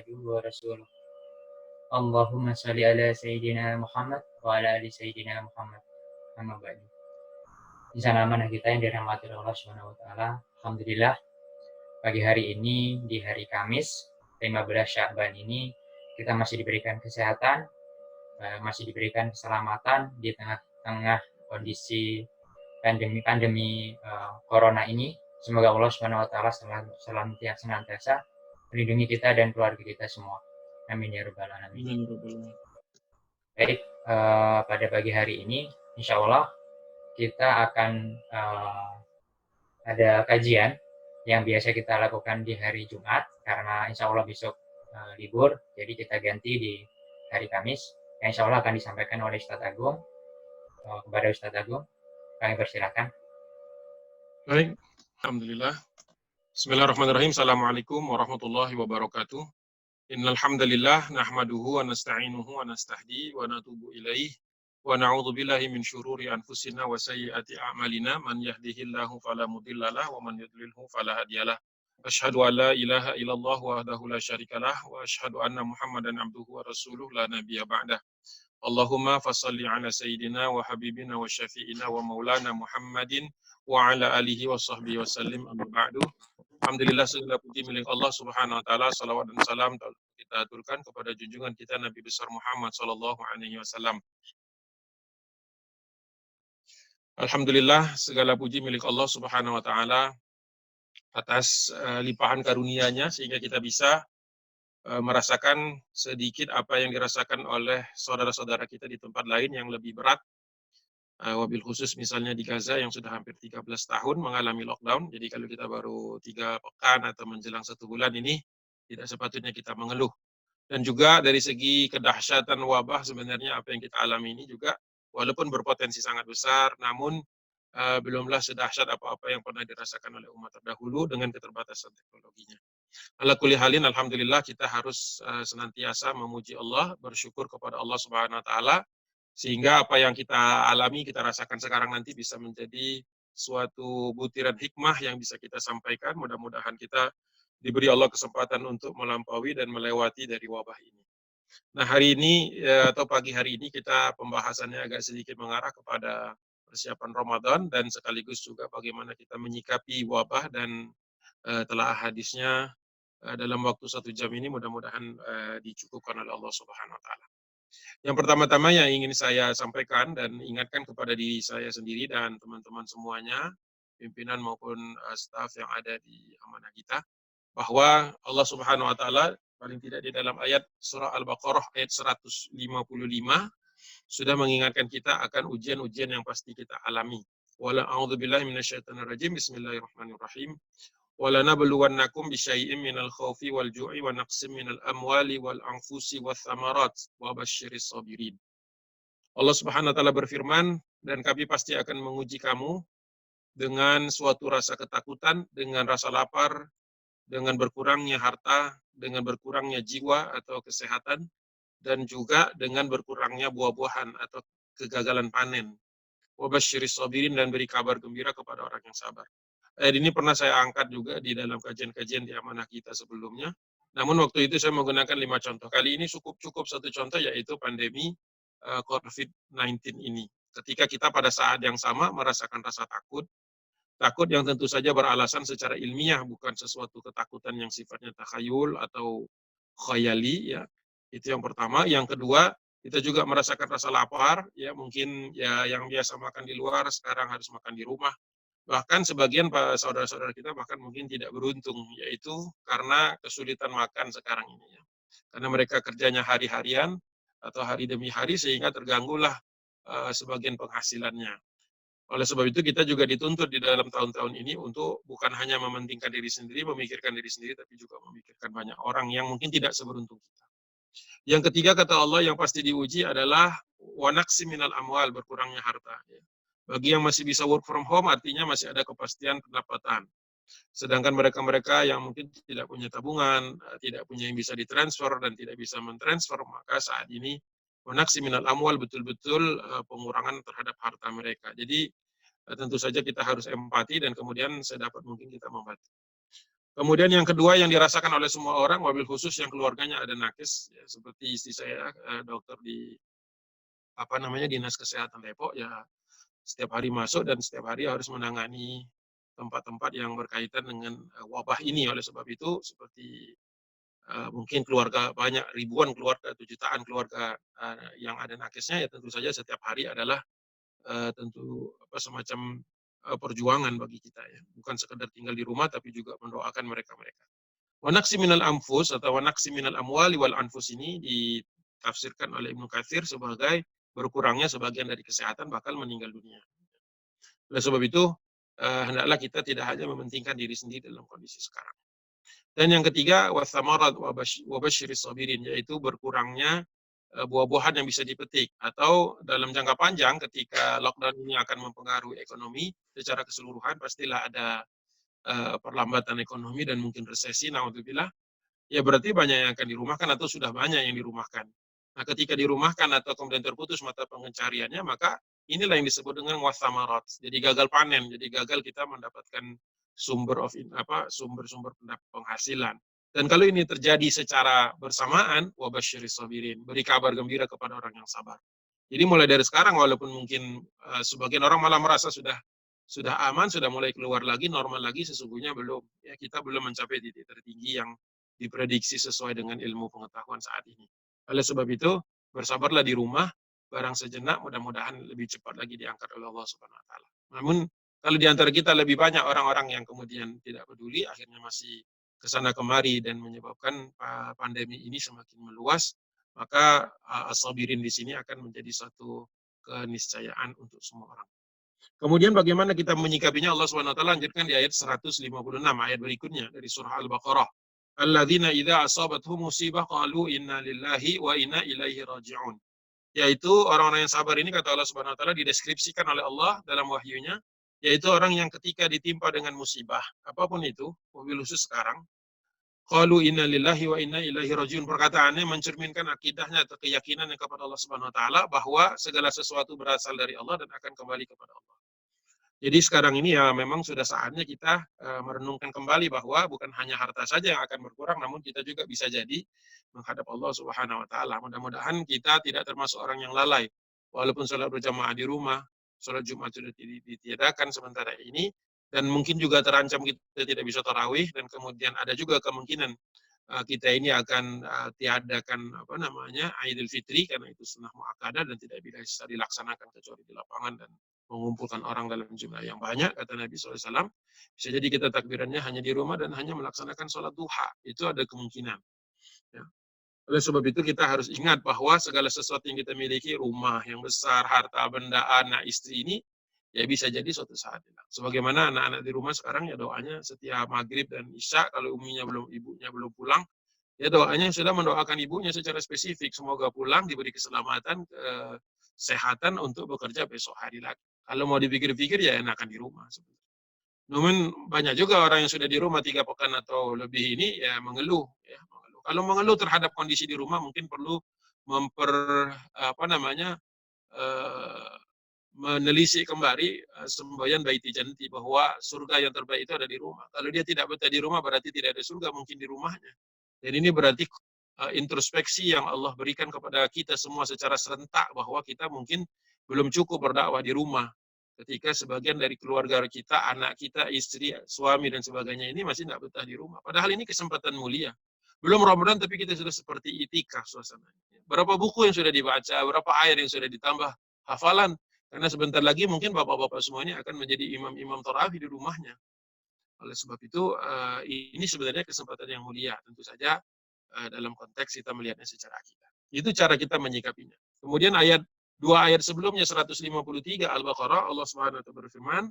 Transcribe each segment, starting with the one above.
عبده ورسوله. اللهم صل على سيدنا Muhammad wa ala ali sayyidina Muhammad. Amma ba'du. Insan amanah kita yang dirahmati Allah Subhanahu wa taala. Alhamdulillah pagi hari ini di hari Kamis 15 Sya'ban ini kita masih diberikan kesehatan, masih diberikan keselamatan di tengah-tengah kondisi pandemi corona ini. Semoga Allah Subhanahu wa taala senantiasa melindungi kita dan keluarga kita semua. Amin ya rabbal alamin. Baik, pada pagi hari ini insya Allah kita akan ada kajian yang biasa kita lakukan di hari Jumat karena insya Allah besok libur, jadi kita ganti di hari Kamis yang insya Allah akan disampaikan oleh Ustadz Agung. Kepada Ustadz Agung kami persilakan. Baik, alhamdulillah. Bismillahirrahmanirrahim. Assalamualaikum warahmatullahi wabarakatuh. Innal hamdalillah nahmaduhu wa nasta'inuhu wa nastahdi wa natubu ilaih wa na'udzu billahi min syururi anfusina wa sayyiati a'malina man yahdihillahu fala mudhillalah wa man yudlilhu fala hadiyalah. Asyhadu an la ilaha illallah wahdahu la syarikalah wa asyhadu anna Muhammadan abduhu wa rasuluh la nabiyya ba'dah. Allahumma fassalli ala sayyidina wa habibina wa syafi'ina wa maulana Muhammadin wa ala alihi wa sahbihi wa sallim amma ba'du. Alhamdulillah segala puji milik Allah Subhanahu wa taala, salawat dan salam kita aturkan kepada junjungan kita Nabi besar Muhammad sallallahu alaihi wasallam. Alhamdulillah segala puji milik Allah Subhanahu wa taala atas limpahan karunia-Nya sehingga kita bisa merasakan sedikit apa yang dirasakan oleh saudara-saudara kita di tempat lain yang lebih berat. Wabil khusus misalnya di Gaza yang sudah hampir 13 tahun mengalami lockdown. Jadi kalau kita baru 3 pekan atau menjelang 1 bulan ini, tidak sepatutnya kita mengeluh. Dan juga dari segi kedahsyatan wabah sebenarnya apa yang kita alami ini juga walaupun berpotensi sangat besar, namun belumlah sedahsyat apa-apa yang pernah dirasakan oleh umat terdahulu dengan keterbatasan teknologinya. Ala kulli halin, alhamdulillah kita harus senantiasa memuji Allah, bersyukur kepada Allah Subhanahu wa taala sehingga apa yang kita alami, kita rasakan sekarang nanti bisa menjadi suatu butiran hikmah yang bisa kita sampaikan. Mudah-mudahan kita diberi Allah kesempatan untuk melampaui dan melewati dari wabah ini. Nah, hari ini atau pagi hari ini kita pembahasannya agak sedikit mengarah kepada persiapan Ramadan dan sekaligus juga bagaimana kita menyikapi wabah dan telah hadisnya dalam waktu 1 jam ini mudah-mudahan dicukupkan oleh Allah Subhanahu wa taala. Yang pertama-tama yang ingin saya sampaikan dan ingatkan kepada diri saya sendiri dan teman-teman semuanya, pimpinan maupun staf yang ada di amanah kita, bahwa Allah Subhanahu wa taala paling tidak di dalam ayat surah Al-Baqarah ayat 155 sudah mengingatkan kita akan ujian-ujian yang pasti kita alami. Wala a'udzubillahi minasyaitonirrajim. Bismillahirrahmanirrahim. وَلَنَبْلُوَنَّكُمْ بِشَيْءٍ مِّنَ الْخَوْفِ وَالْجُوعِ وَنَقْصٍ مِّنَ الْأَمْوَالِ وَالْأَنفُسِ وَالثَّمَرَاتِ وَبَشِّرِ الصَّابِرِينَ. Allah Subhanahu wa taala berfirman, dan kami pasti akan menguji kamu dengan suatu rasa ketakutan, dengan rasa lapar, dengan berkurangnya harta, dengan berkurangnya jiwa atau kesehatan, dan juga dengan berkurangnya buah-buahan atau kegagalan panen. Wabasyiris sabirin, dan beri kabar gembira kepada orang yang sabar. Ayat ini pernah saya angkat juga di dalam kajian-kajian di amanah kita sebelumnya. Namun waktu itu saya menggunakan 5 contoh. Kali ini cukup 1 contoh, yaitu pandemi COVID-19 ini. Ketika kita pada saat yang sama merasakan rasa takut yang tentu saja beralasan secara ilmiah, bukan sesuatu ketakutan yang sifatnya takhayul atau khayali, ya. Itu yang pertama. Yang kedua, kita juga merasakan rasa lapar, ya, mungkin ya yang biasa makan di luar sekarang harus makan di rumah. Bahkan sebagian saudara-saudara kita bahkan mungkin tidak beruntung, yaitu karena kesulitan makan sekarang ini, ya. Karena mereka kerjanya hari-harian atau hari demi hari sehingga terganggulah sebagian penghasilannya. Oleh sebab itu kita juga dituntut di dalam tahun-tahun ini untuk bukan hanya mementingkan diri sendiri, memikirkan diri sendiri, tapi juga memikirkan banyak orang yang mungkin tidak seberuntung kita. Yang ketiga, kata Allah, yang pasti diuji adalah wanaksi minal amwal, berkurangnya harta, ya. Bagi yang masih bisa work from home, artinya masih ada kepastian pendapatan. Sedangkan mereka-mereka yang mungkin tidak punya tabungan, tidak punya yang bisa ditransfer dan tidak bisa mentransfer, maka saat ini wanaksi minal amwal, betul-betul pengurangan terhadap harta mereka. Jadi tentu saja kita harus empati dan kemudian sedapat mungkin kita membantu. Kemudian yang kedua yang dirasakan oleh semua orang, wabil khusus yang keluarganya ada nakes, ya, seperti istri saya, dokter di dinas kesehatan Depok, ya setiap hari masuk dan setiap hari harus menangani tempat-tempat yang berkaitan dengan wabah ini. Oleh sebab itu, seperti mungkin keluarga banyak ribuan keluarga atau jutaan keluarga yang ada nakesnya, ya tentu saja setiap hari adalah tentu semacam perjuangan bagi kita, ya. Bukan sekedar tinggal di rumah tapi juga mendoakan mereka-mereka. Wa naqsi minal anfus atau wa naqsi minal amwali wal anfus ini ditafsirkan oleh Ibnu Katsir sebagai berkurangnya sebagian dari kesehatan bakal meninggal dunia. Oleh sebab itu, hendaklah kita tidak hanya mementingkan diri sendiri dalam kondisi sekarang. Dan yang ketiga, wathamarat wa basyiris sabirin, yaitu berkurangnya buah-buahan yang bisa dipetik, atau dalam jangka panjang ketika lockdown ini akan mempengaruhi ekonomi secara keseluruhan, pastilah ada perlambatan ekonomi dan mungkin resesi, naudzubillah. Ya berarti banyak yang akan dirumahkan atau sudah banyak yang dirumahkan. Nah, ketika dirumahkan atau kemudian terputus mata pencariannya, maka inilah yang disebut dengan wathamarat. Jadi gagal panen, jadi gagal kita mendapatkan sumber-sumber penghasilan. Dan kalau ini terjadi secara bersamaan, wabasyiris sabirin, beri kabar gembira kepada orang yang sabar. Jadi mulai dari sekarang, walaupun mungkin sebagian orang malah merasa sudah aman, sudah mulai keluar lagi, normal lagi, sesungguhnya belum. Ya, kita belum mencapai titik tertinggi yang diprediksi sesuai dengan ilmu pengetahuan saat ini. Oleh sebab itu, bersabarlah di rumah, barang sejenak, mudah-mudahan lebih cepat lagi diangkat oleh Allah Subhanahu wa taala. Namun, kalau di antara kita lebih banyak orang-orang yang kemudian tidak peduli, akhirnya masih kesana kemari dan menyebabkan pandemi ini semakin meluas, maka as-sabirin di sini akan menjadi satu keniscayaan untuk semua orang. Kemudian bagaimana kita menyikapinya, Allah Subhanahu wa taala lanjutkan di ayat 156 ayat berikutnya dari surah Al-Baqarah. Alladzina idza asabathum musibah qalu inna lillahi wa inna ilaihi raji'un. Yaitu orang-orang yang sabar ini, kata Allah Subhanahu wa taala, dideskripsikan oleh Allah dalam wahyunya, yaitu orang yang ketika ditimpa dengan musibah apapun itu, wabil khusus sekarang, qalu inna lillahi wa inna ilaihi raji'un. Perkataannya mencerminkan akidahnya atau keyakinannya kepada Allah Subhanahu wa taala bahwa segala sesuatu berasal dari Allah dan akan kembali kepada Allah. Jadi sekarang ini ya memang sudah saatnya kita merenungkan kembali bahwa bukan hanya harta saja yang akan berkurang, namun kita juga bisa jadi menghadap Allah Subhanahu wa taala. Mudah-mudahan kita tidak termasuk orang yang lalai. Walaupun sholat berjamaah di rumah, sholat Jumat sudah ditiadakan sementara ini, dan mungkin juga terancam kita tidak bisa tarawih, dan kemudian ada juga kemungkinan kita ini akan tiadakan Idul Fitri karena itu sunnah muakkadah dan tidak bisa dilaksanakan kecuali di lapangan dan mengumpulkan orang dalam jumlah yang banyak, kata Nabi SAW. Bisa jadi kita takbirannya hanya di rumah dan hanya melaksanakan sholat duha. Itu ada kemungkinan. Ya. Oleh sebab itu kita harus ingat bahwa segala sesuatu yang kita miliki, rumah yang besar, harta, benda, anak, istri ini, ya bisa jadi suatu saat hilang. Sebagaimana anak-anak di rumah sekarang ya doanya setiap maghrib dan isya, kalau ibunya belum pulang, ya doanya sudah mendoakan ibunya secara spesifik. Semoga pulang, diberi keselamatan, kesehatan untuk bekerja besok hari lagi. Kalau mau dipikir-pikir ya enakan di rumah sebenarnya. Namun banyak juga orang yang sudah di rumah 3 pekan atau lebih ini ya mengeluh, ya mengeluh. Kalau mengeluh terhadap kondisi di rumah mungkin perlu memper apa namanya eh, menelisik kembali semboyan baiti janti bahwa surga yang terbaik itu ada di rumah. Kalau dia tidak betah di rumah berarti tidak ada surga mungkin di rumahnya. Dan ini berarti introspeksi yang Allah berikan kepada kita semua secara serentak bahwa kita mungkin belum cukup berdakwah di rumah. Ketika sebagian dari keluarga kita, anak kita, istri, suami, dan sebagainya ini masih tidak betah di rumah. Padahal ini kesempatan mulia. Belum Ramadan tapi kita sudah seperti itikaf suasananya. Berapa buku yang sudah dibaca, berapa ayat yang sudah ditambah hafalan. Karena sebentar lagi mungkin bapak-bapak semuanya akan menjadi imam-imam tarawih di rumahnya. Oleh sebab itu, ini sebenarnya kesempatan yang mulia. Tentu saja dalam konteks kita melihatnya secara akidah. Itu cara kita menyikapinya. Kemudian dua ayat sebelumnya 153 Al-Baqarah, Allah Subhanahu wa taala berfirman,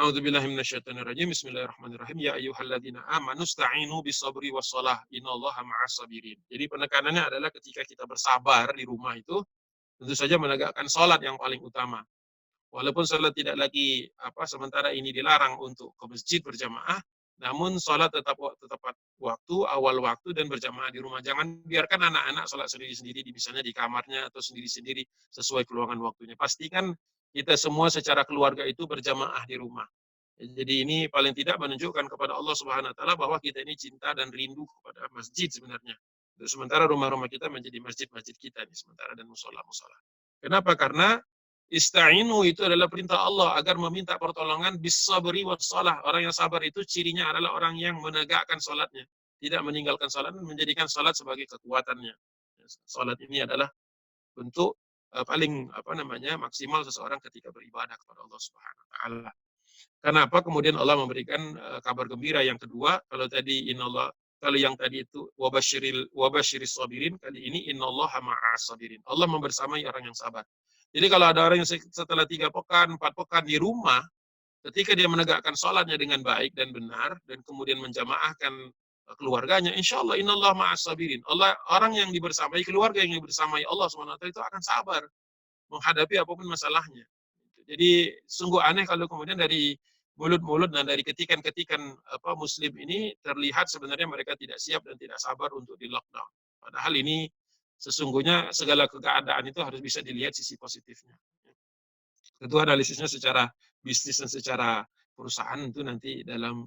A'udzubillahi minasyaitonirrajim. Bismillahirrahmanirrahim. Ya ayyuhalladzina amanu sta'inu bisabri wassalah. Innallaha ma'as sabirin. Jadi penekanannya adalah ketika kita bersabar di rumah itu, tentu saja menegakkan salat yang paling utama. Walaupun salat tidak lagi sementara ini dilarang untuk ke masjid berjamaah, namun salat tetap tepat waktu, awal waktu, dan berjamaah di rumah. Jangan biarkan anak-anak salat sendiri-sendiri, misalnya di kamarnya atau sendiri-sendiri sesuai keluangan waktunya. Pastikan kita semua secara keluarga itu berjamaah di rumah. Jadi ini paling tidak menunjukkan kepada Allah Subhanahu wa taala bahwa kita ini cinta dan rindu kepada masjid sebenarnya. Sementara rumah-rumah kita menjadi masjid-masjid kita ini sementara dan musola-musola. Kenapa? Karena ista'inu itu adalah perintah Allah agar meminta pertolongan bis-sabri was-shalah. Orang yang sabar itu cirinya adalah orang yang menegakkan salatnya, tidak meninggalkan salat dan menjadikan salat sebagai kekuatannya. Salat ini adalah bentuk paling maksimal seseorang ketika beribadah kepada Allah Subhanahu wa taala. Kenapa kemudian Allah memberikan kabar gembira yang kedua? Kalau yang tadi itu wabasyiris sabirin, kali ini innallaha ma'as sabirin. Allah membersamai orang yang sabar. Jadi kalau ada orang yang setelah 3 pekan, 4 pekan di rumah, ketika dia menegakkan sholatnya dengan baik dan benar, dan kemudian menjamaahkan keluarganya, insya Allah innallaha ma'as sabirin. Allah, orang yang dibersamai, keluarga yang dibersamai Allah SWT itu akan sabar menghadapi apapun masalahnya. Jadi sungguh aneh kalau kemudian dari mulut-mulut dan dari ketikan-ketikan Muslim ini terlihat sebenarnya mereka tidak siap dan tidak sabar untuk di lockdown. Padahal ini sesungguhnya segala keadaan itu harus bisa dilihat sisi positifnya. Tentu analisisnya secara bisnis dan secara perusahaan itu nanti dalam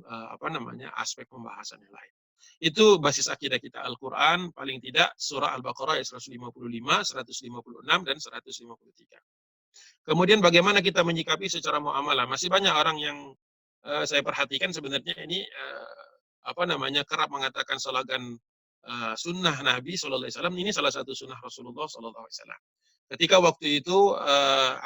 aspek pembahasan yang lain. Itu basis akidah kita Al-Quran, paling tidak surah Al-Baqarah ayat 155, 156, dan 153. Kemudian bagaimana kita menyikapi secara muamalah? Masih banyak orang yang saya perhatikan sebenarnya ini kerap mengatakan slogan sunnah Nabi SAW. Ini salah satu sunnah Rasulullah SAW. Ketika waktu itu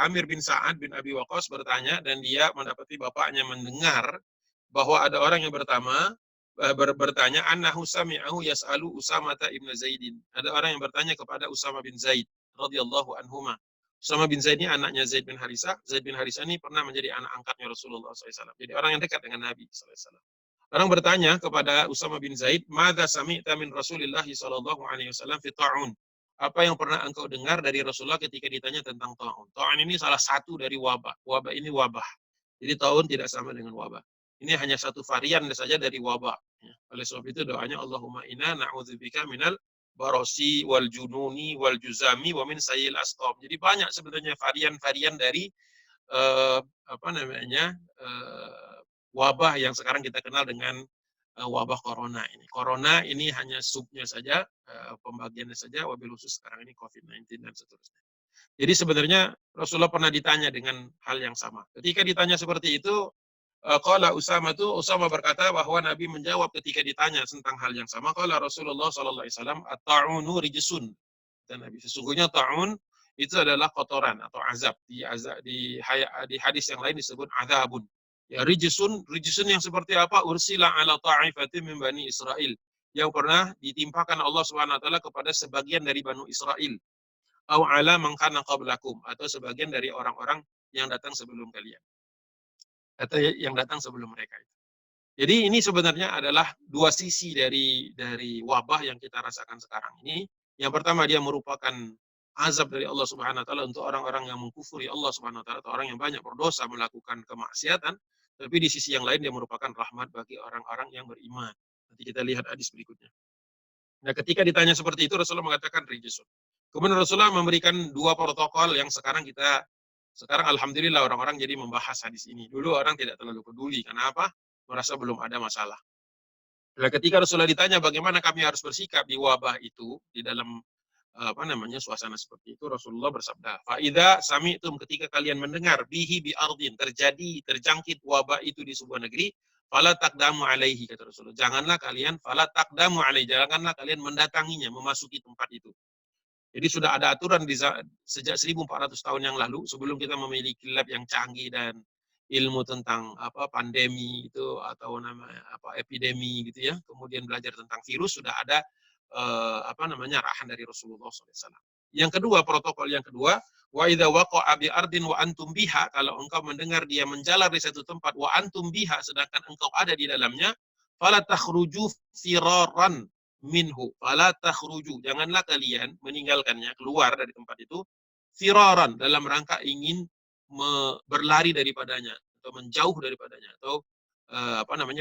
Amir bin Sa'ad bin Abi Waqqas bertanya dan dia mendapati bapaknya mendengar bahwa ada orang yang bertanya annahu sami'ahu yas'alu Usamah ibn Zaidin. Ada orang yang bertanya kepada Usamah bin Zaid radhiyallahu anhuma. Usamah bin Zaid ini anaknya Zaid bin Harisah. Zaid bin Harisah ini pernah menjadi anak angkatnya Rasulullah SAW. Jadi orang yang dekat dengan Nabi SAW. Orang bertanya kepada Usamah bin Zaid, "Madza sami'ta min Rasulillah sallallahu alaihi wasallam fi ta'un?" Apa yang pernah engkau dengar dari Rasulullah ketika ditanya tentang ta'un? Ta'un ini salah satu dari wabah. Wabah ini wabah. Jadi ta'un tidak sama dengan wabah. Ini hanya satu varian saja dari wabah. Ya. Oleh sebab itu doanya Allahumma inna na'udzubika minal barosi wal jununi wal juzami wa min sayyil asqam. Jadi banyak sebenarnya varian-varian dari eh, apa namanya wabah yang sekarang kita kenal dengan wabah corona ini. Corona ini hanya subnya saja, pembagiannya saja, wabil khusus sekarang ini COVID-19 dan seterusnya. Jadi sebenarnya Rasulullah pernah ditanya dengan hal yang sama. Ketika ditanya seperti itu, Usama berkata bahwa Nabi menjawab ketika ditanya tentang hal yang sama. Qala Rasulullah sallallahu alaihi wasallam at-ta'unu rijsun. Dan Nabi sesungguhnya ta'un itu adalah kotoran atau azab. Di hadis yang lain disebut azabun. Ya rijsun yang seperti apa? Ursila ala ta'ifatin min bani Israel. Yang pernah ditimpakan Allah Subhanahu wa taala kepada sebagian dari Bani Israel. Au ala man kana qablakum, atau sebagian dari orang-orang yang datang sebelum kalian. Atau yang datang sebelum mereka itu. Jadi ini sebenarnya adalah dua sisi dari wabah yang kita rasakan sekarang ini. Yang pertama, dia merupakan azab dari Allah Subhanahu wa taala untuk orang-orang yang mengkufuri Allah Subhanahu wa taala, atau orang yang banyak berdosa melakukan kemaksiatan, tapi di sisi yang lain dia merupakan rahmat bagi orang-orang yang beriman. Nanti kita lihat hadis berikutnya. Nah, ketika ditanya seperti itu Rasulullah mengatakan rijisun. Kemudian Rasulullah memberikan dua protokol yang sekarang alhamdulillah orang-orang jadi membahas hadis ini. Dulu orang tidak terlalu peduli. Kenapa? Merasa belum ada masalah. Nah, ketika Rasulullah ditanya bagaimana kami harus bersikap di wabah itu, di dalam suasana seperti itu, Rasulullah bersabda, "Faida sami'tum, ketika kalian mendengar bihi bi ardin, terjangkit wabah itu di sebuah negeri, fala taqdamu alaihi," kata Rasulullah. Janganlah kalian mendatanginya, memasuki tempat itu. Jadi sudah ada aturan sejak 1400 tahun yang lalu, sebelum kita memiliki lab yang canggih dan ilmu tentang pandemi itu atau epidemi gitu ya. Kemudian belajar tentang virus, sudah ada arahan dari Rasulullah SAW. Yang kedua, protokol yang kedua, wa idza waqa'a bi ardin wa antum biha, kalau engkau mendengar dia menjalar di satu tempat wa antum biha, sedangkan engkau ada di dalamnya, fala takhruju firaran minhu, fala takhruju, janganlah kalian meninggalkannya, keluar dari tempat itu, firaran, dalam rangka ingin berlari daripadanya atau menjauh daripadanya, atau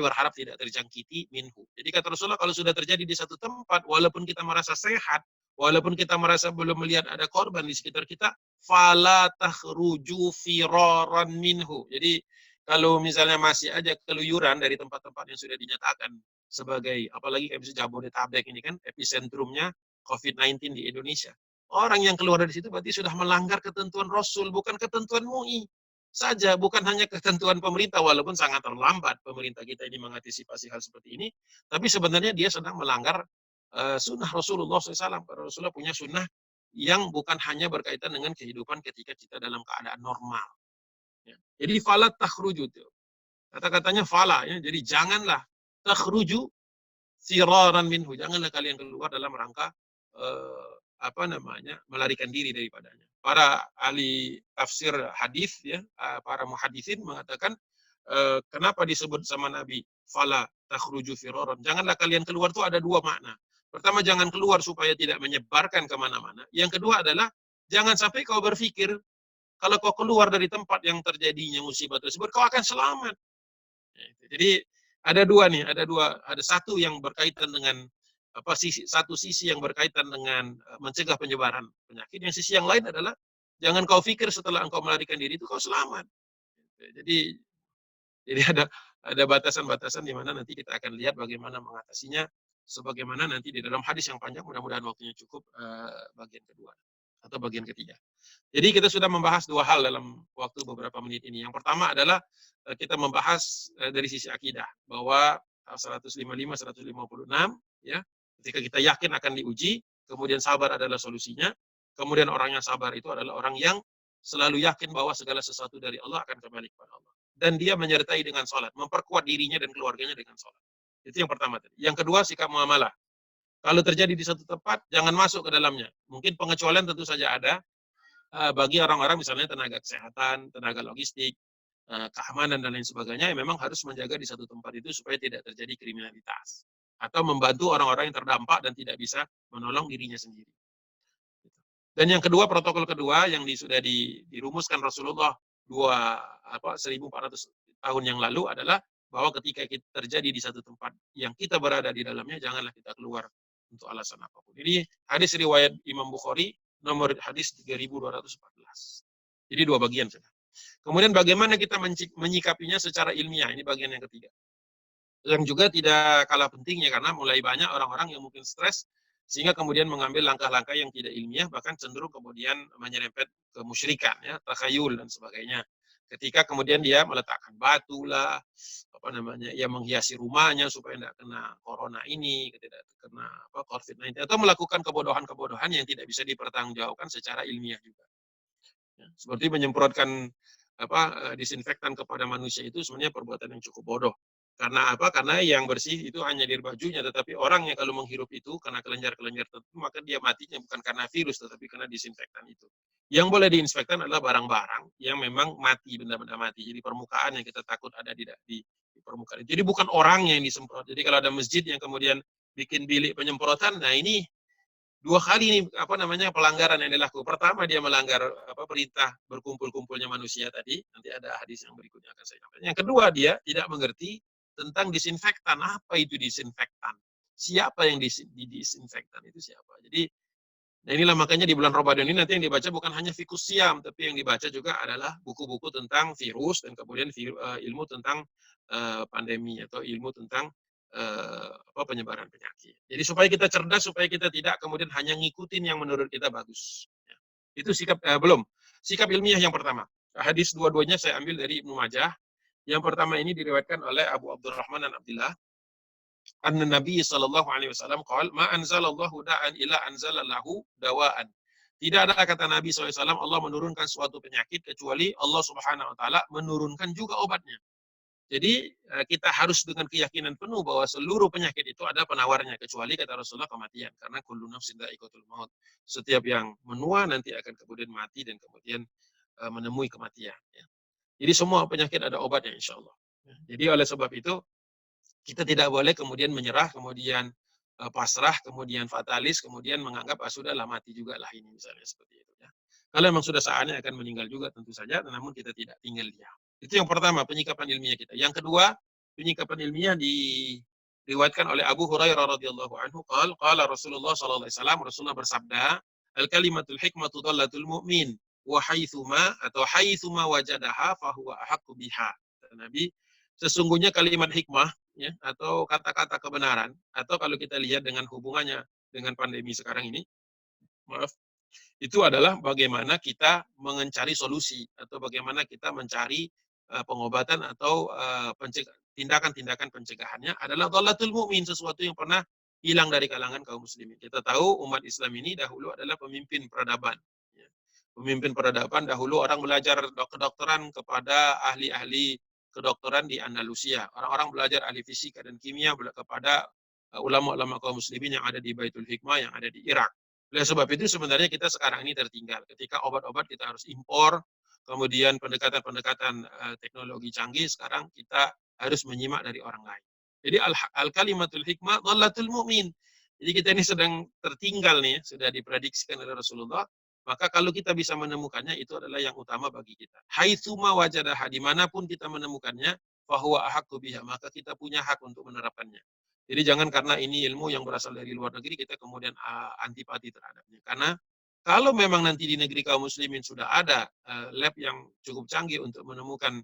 berharap tidak terjangkiti minhu. Jadi kata Rasulullah, kalau sudah terjadi di satu tempat, walaupun kita merasa sehat, walaupun kita merasa belum melihat ada korban di sekitar kita, fala takhruju firaran minhu. Jadi kalau misalnya masih aja keluyuran dari tempat-tempat yang sudah dinyatakan sebagai, apalagi kayak misalnya Jabodetabek ini kan episentrumnya COVID-19 di Indonesia. Orang yang keluar dari situ berarti sudah melanggar ketentuan Rasul, bukan ketentuan MUI saja, bukan hanya ketentuan pemerintah, walaupun sangat terlambat pemerintah kita ini mengantisipasi hal seperti ini, tapi sebenarnya dia sedang melanggar sunnah Rasulullah SAW. Karena Rasulullah punya sunnah yang bukan hanya berkaitan dengan kehidupan ketika kita dalam keadaan normal. Ya. Jadi fala takhruju, kata-katanya fala, ya. Jadi janganlah takhruju siraran minhu, janganlah kalian keluar dalam rangka melarikan diri daripadanya. Para ahli tafsir hadis, ya, para muhaddisin mengatakan kenapa disebut sama Nabi fala takhruju firaran, janganlah kalian keluar, itu ada dua makna. Pertama, jangan keluar supaya tidak menyebarkan kemana-mana. Yang kedua adalah jangan sampai kau berpikir kalau kau keluar dari tempat yang terjadinya musibah tersebut, kau akan selamat. Jadi ada dua nih, ada satu yang berkaitan dengan satu sisi yang berkaitan dengan mencegah penyebaran penyakit. Yang sisi yang lain adalah jangan kau pikir setelah engkau melarikan diri itu kau selamat. Jadi ada batasan-batasan di mana nanti kita akan lihat bagaimana mengatasinya, sebagaimana nanti di dalam hadis yang panjang, mudah-mudahan waktunya cukup bagian kedua atau bagian ketiga. Jadi kita sudah membahas dua hal dalam waktu beberapa menit ini. Yang pertama adalah kita membahas dari sisi akidah bahwa 155, 156, ya, ketika kita yakin akan diuji, kemudian sabar adalah solusinya. Kemudian orang yang sabar itu adalah orang yang selalu yakin bahwa segala sesuatu dari Allah akan kembali kepada Allah. Dan dia menyertai dengan sholat, memperkuat dirinya dan keluarganya dengan sholat. Itu yang pertama tadi. Yang kedua, sikap muamalah. Kalau terjadi di satu tempat, jangan masuk ke dalamnya. Mungkin pengecualian tentu saja ada, bagi orang-orang misalnya tenaga kesehatan, tenaga logistik, keamanan dan lain sebagainya, yang memang harus menjaga di satu tempat itu supaya tidak terjadi kriminalitas. Atau membantu orang-orang yang terdampak dan tidak bisa menolong dirinya sendiri. Dan yang kedua, protokol kedua yang sudah dirumuskan Rasulullah 1400 tahun yang lalu adalah bahwa ketika kita terjadi di satu tempat yang kita berada di dalamnya, janganlah kita keluar untuk alasan apapun. Ini hadis riwayat Imam Bukhari, nomor hadis 3214. Jadi dua bagian saja. Kemudian bagaimana kita menyikapinya secara ilmiah, ini bagian yang ketiga. Yang juga tidak kalah pentingnya karena mulai banyak orang-orang yang mungkin stres sehingga kemudian mengambil langkah-langkah yang tidak ilmiah, bahkan cenderung kemudian menyerempet kemusyrikan, ya, takhayul dan sebagainya. Ketika kemudian dia meletakkan batu lah, ya menghiasi rumahnya supaya tidak kena corona ini, tidak kena COVID-19, atau melakukan kebodohan-kebodohan yang tidak bisa dipertanggungjawabkan secara ilmiah juga. Ya, seperti menyemprotkan disinfektan kepada manusia itu sebenarnya perbuatan yang cukup bodoh. Karena apa? Karena yang bersih itu hanya diri bajunya, tetapi orang yang kalau menghirup itu karena kelenjar-kelenjar tertentu, maka dia matinya bukan karena virus, tetapi karena disinfektan itu. Yang boleh diinfektan adalah barang-barang yang memang mati, benda-benda mati. Jadi permukaan yang kita takut ada di permukaan. Jadi bukan orangnya yang disemprot. Jadi kalau ada masjid yang kemudian bikin bilik penyemprotan, nah ini dua kali ini pelanggaran yang dilakukan. Pertama, dia melanggar perintah berkumpul-kumpulnya manusia tadi. Nanti ada hadis yang berikutnya akan saya sampaikan. Yang kedua, dia tidak mengerti tentang disinfektan. Apa itu disinfektan? Siapa yang disinfektan itu siapa? Jadi, nah inilah makanya di bulan Ramadan ini nanti yang dibaca bukan hanya fikus siam, tapi yang dibaca juga adalah buku-buku tentang virus dan kemudian ilmu tentang pandemi atau ilmu tentang penyebaran penyakit. Jadi supaya kita cerdas, supaya kita tidak kemudian hanya ngikutin yang menurut kita bagus. Ya. Itu sikap sikap ilmiah yang pertama. Hadis dua-duanya saya ambil dari Ibnu Majah. Yang pertama ini diriwayatkan oleh Abu Abdurrahman dan Abdullah. Anna Nabi sallallahu alaihi wasallam qala ma anzalallahu da'an ila anzalallahu dawaan. Tidak ada kata Nabi SAW Allah menurunkan suatu penyakit kecuali Allah Subhanahu wa taala menurunkan juga obatnya. Jadi kita harus dengan keyakinan penuh bahwa seluruh penyakit itu ada penawarnya, kecuali kata Rasulullah kematian, karena kullu nafsin dha'iqatul maut. Setiap yang menua nanti akan kemudian mati dan kemudian menemui kematian. Ya. Jadi semua penyakit ada obatnya insya Allah. Ya. Jadi oleh sebab itu kita tidak boleh kemudian menyerah, kemudian pasrah, kemudian fatalis, kemudian menganggap sudahlah mati juga lah ini misalnya seperti itu. Ya. Kalau memang sudah saatnya akan meninggal juga tentu saja, namun kita tidak tinggal diam. Itu yang pertama, penyikapan ilmiah kita. Yang kedua, penyikapan ilmiah diriwayatkan oleh Abu Hurairah radhiyallahu anhu, qala Rasulullah sallallahu alaihi wasallam, Rasulullah bersabda, al-kalimatul hikmatu dhallatul mu'min wa haitsuma wajadaha fa huwa ahaqqu biha. kata Nabi, sesungguhnya kalimat hikmah ya atau kata-kata kebenaran atau kalau kita lihat dengan hubungannya dengan pandemi sekarang ini, maaf, itu adalah bagaimana kita mencari solusi atau bagaimana kita mencari pengobatan atau tindakan-tindakan pencegahannya adalah dhalatul mu'min, sesuatu yang pernah hilang dari kalangan kaum muslimin. Kita tahu umat Islam ini dahulu adalah pemimpin peradaban. Ya. Pemimpin peradaban dahulu orang belajar kedokteran kepada ahli-ahli kedokteran di Andalusia. Orang-orang belajar ahli fisika dan kimia kepada ulama-ulama kaum muslimin yang ada di Baitul Hikmah yang ada di Irak. Oleh sebab itu sebenarnya kita sekarang ini tertinggal ketika obat-obat kita harus impor, kemudian pendekatan-pendekatan teknologi canggih sekarang kita harus menyimak dari orang lain. Jadi al-kalimatul hikmah dhallatul mu'min. Jadi kita ini sedang tertinggal nih, sudah diprediksikan oleh Rasulullah, maka kalau kita bisa menemukannya itu adalah yang utama bagi kita. Haitsuma wajadaha, dimanapun kita menemukannya, fahuwa ahaqqu biha, maka kita punya hak untuk menerapkannya. Jadi jangan karena ini ilmu yang berasal dari luar negeri kita kemudian antipati terhadapnya. Karena kalau memang nanti di negeri kaum muslimin sudah ada lab yang cukup canggih untuk menemukan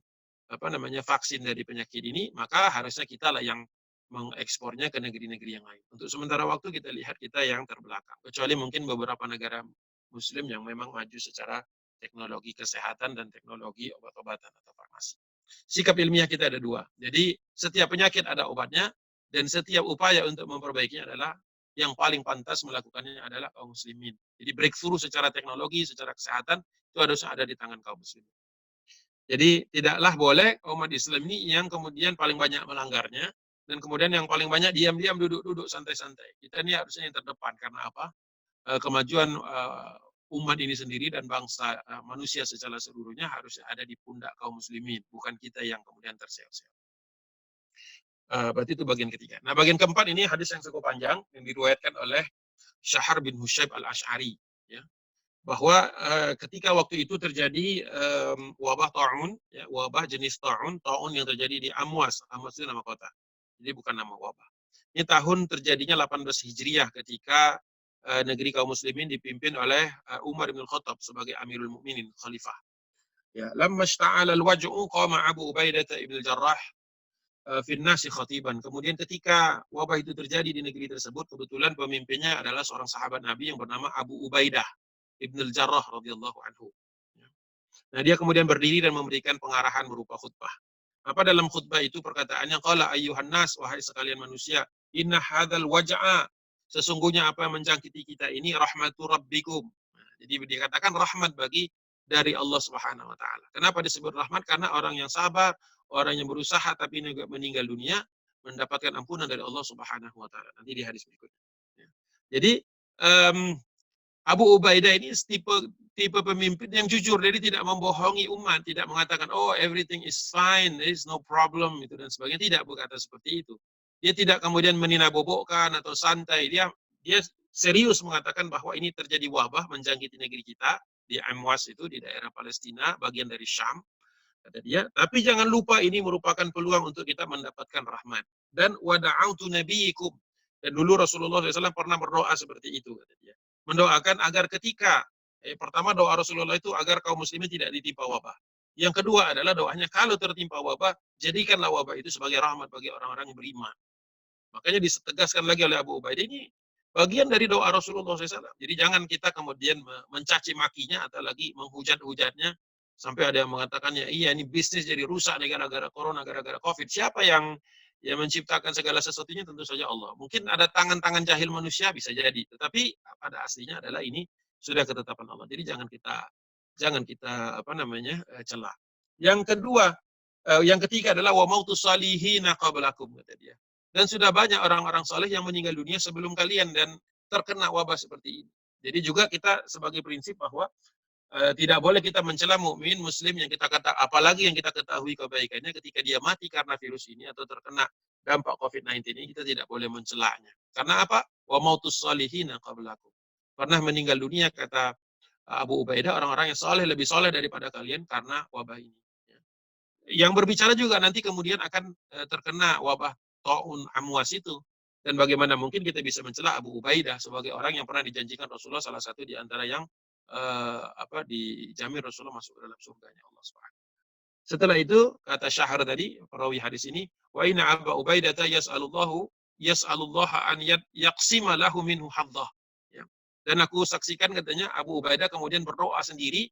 vaksin dari penyakit ini, maka harusnya kita lah yang mengekspornya ke negeri-negeri yang lain. Untuk sementara waktu kita lihat kita yang terbelakang. Kecuali mungkin beberapa negara muslim yang memang maju secara teknologi kesehatan dan teknologi obat-obatan atau farmasi. Sikap ilmiah kita ada dua. Jadi setiap penyakit ada obatnya, dan setiap upaya untuk memperbaikinya adalah yang paling pantas melakukannya adalah kaum muslimin. Jadi breakthrough secara teknologi, secara kesehatan itu harusnya ada di tangan kaum muslimin. Jadi tidaklah boleh umat Islam ini yang kemudian paling banyak melanggarnya dan kemudian yang paling banyak diam-diam duduk-duduk santai-santai. Kita ini harusnya yang terdepan karena apa? Kemajuan umat ini sendiri dan bangsa manusia secara seluruhnya harusnya ada di pundak kaum muslimin, bukan kita yang kemudian terseok-seok. Berarti itu bagian ketiga. Nah, bagian keempat ini hadis yang cukup panjang yang diriwayatkan oleh Syahar bin Husyayb al-Ash'ari, ya, bahwa ketika waktu itu terjadi wabah ta'un, ya, wabah jenis ta'un yang terjadi di Amwas. Amwas itu nama kota. Jadi bukan nama wabah. Ini tahun terjadinya 18 Hijriah ketika negeri kaum muslimin dipimpin oleh Umar bin Khattab sebagai Amirul Mukminin, khalifah. Ya, lamma ishta'ala al-waj'u qama Abu Ubaidah ibn al-Jarrah finnasi khatiban. Kemudian ketika wabah itu terjadi di negeri tersebut, kebetulan pemimpinnya adalah seorang sahabat Nabi yang bernama Abu Ubaidah ibn al-Jarrah radhiyallahu anhu. Nah, dia kemudian berdiri dan memberikan pengarahan berupa khutbah. Apa dalam khutbah itu perkataannya, qala ayyuhan nas, wahai sekalian manusia, inna hadzal waj'a, sesungguhnya apa yang menjangkiti kita ini rahmatu rabbikum. Nah, jadi dikatakan rahmat bagi dari Allah Subhanahu wa taala. Kenapa disebut rahmat? Karena orang yang sabar, orang yang berusaha tapi meninggal dunia mendapatkan ampunan dari Allah Subhanahu wa taala. Nanti di hadis berikutnya. Jadi Abu Ubaidah ini tipe pemimpin yang jujur, jadi tidak membohongi umat, tidak mengatakan oh everything is fine, there is no problem itu dan sebagainya, tidak berkata seperti itu. Dia tidak kemudian meninabobokan atau santai, dia serius mengatakan bahwa ini terjadi wabah menjangkiti negeri kita di Amwas itu di daerah Palestina, bagian dari Syam, kata dia. Tapi jangan lupa ini merupakan peluang untuk kita mendapatkan rahmat. Dan wada'autu nabiyikum. Dan dulu Rasulullah SAW pernah berdoa seperti itu, kata dia. Mendoakan agar ketika pertama doa Rasulullah itu agar kaum muslimin tidak ditimpa wabah. Yang kedua adalah doanya kalau tertimpa wabah, jadikanlah wabah itu sebagai rahmat bagi orang-orang yang beriman. Makanya ditegaskan lagi oleh Abu Ubaidah, ini bagian dari doa Rasulullah SAW. Jadi jangan kita kemudian mencaci makinya atau lagi menghujat-hujatnya sampai ada yang mengatakannya, iya ini bisnis jadi rusak nih gara-gara corona, gara-gara COVID. Siapa yang menciptakan segala sesuatunya? Tentu saja Allah. Mungkin ada tangan-tangan jahil manusia bisa jadi, tetapi pada aslinya adalah ini sudah ketetapan Allah. Jadi jangan kita celah. Yang kedua, yang ketiga adalah wa mautus salihina qablakum, kata dia. Dan sudah banyak orang-orang soleh yang meninggal dunia sebelum kalian dan terkena wabah seperti ini. Jadi juga kita sebagai prinsip bahwa tidak boleh kita mencela mukmin muslim yang kita kata, apalagi yang kita ketahui kebaikannya ketika dia mati karena virus ini atau terkena dampak COVID-19 ini, kita tidak boleh mencelanya. Karena apa? Wa mautus salihina qablakum. Pernah meninggal dunia, kata Abu Ubaidah, orang-orang yang soleh lebih soleh daripada kalian karena wabah ini. Yang berbicara juga nanti kemudian akan terkena wabah Ta'un Amwas itu. Dan bagaimana mungkin kita bisa mencela Abu Ubaidah sebagai orang yang pernah dijanjikan Rasulullah salah satu di antara yang dijamin Rasulullah masuk ke dalam surganya Allah Subhanahu. Setelah itu kata Syahr tadi, perawi hadis ini, wa inna Aba Ubaidah yas'alullaha an yaqsima lahu minhu haddah. Ya. Dan aku saksikan katanya Abu Ubaidah kemudian berdoa sendiri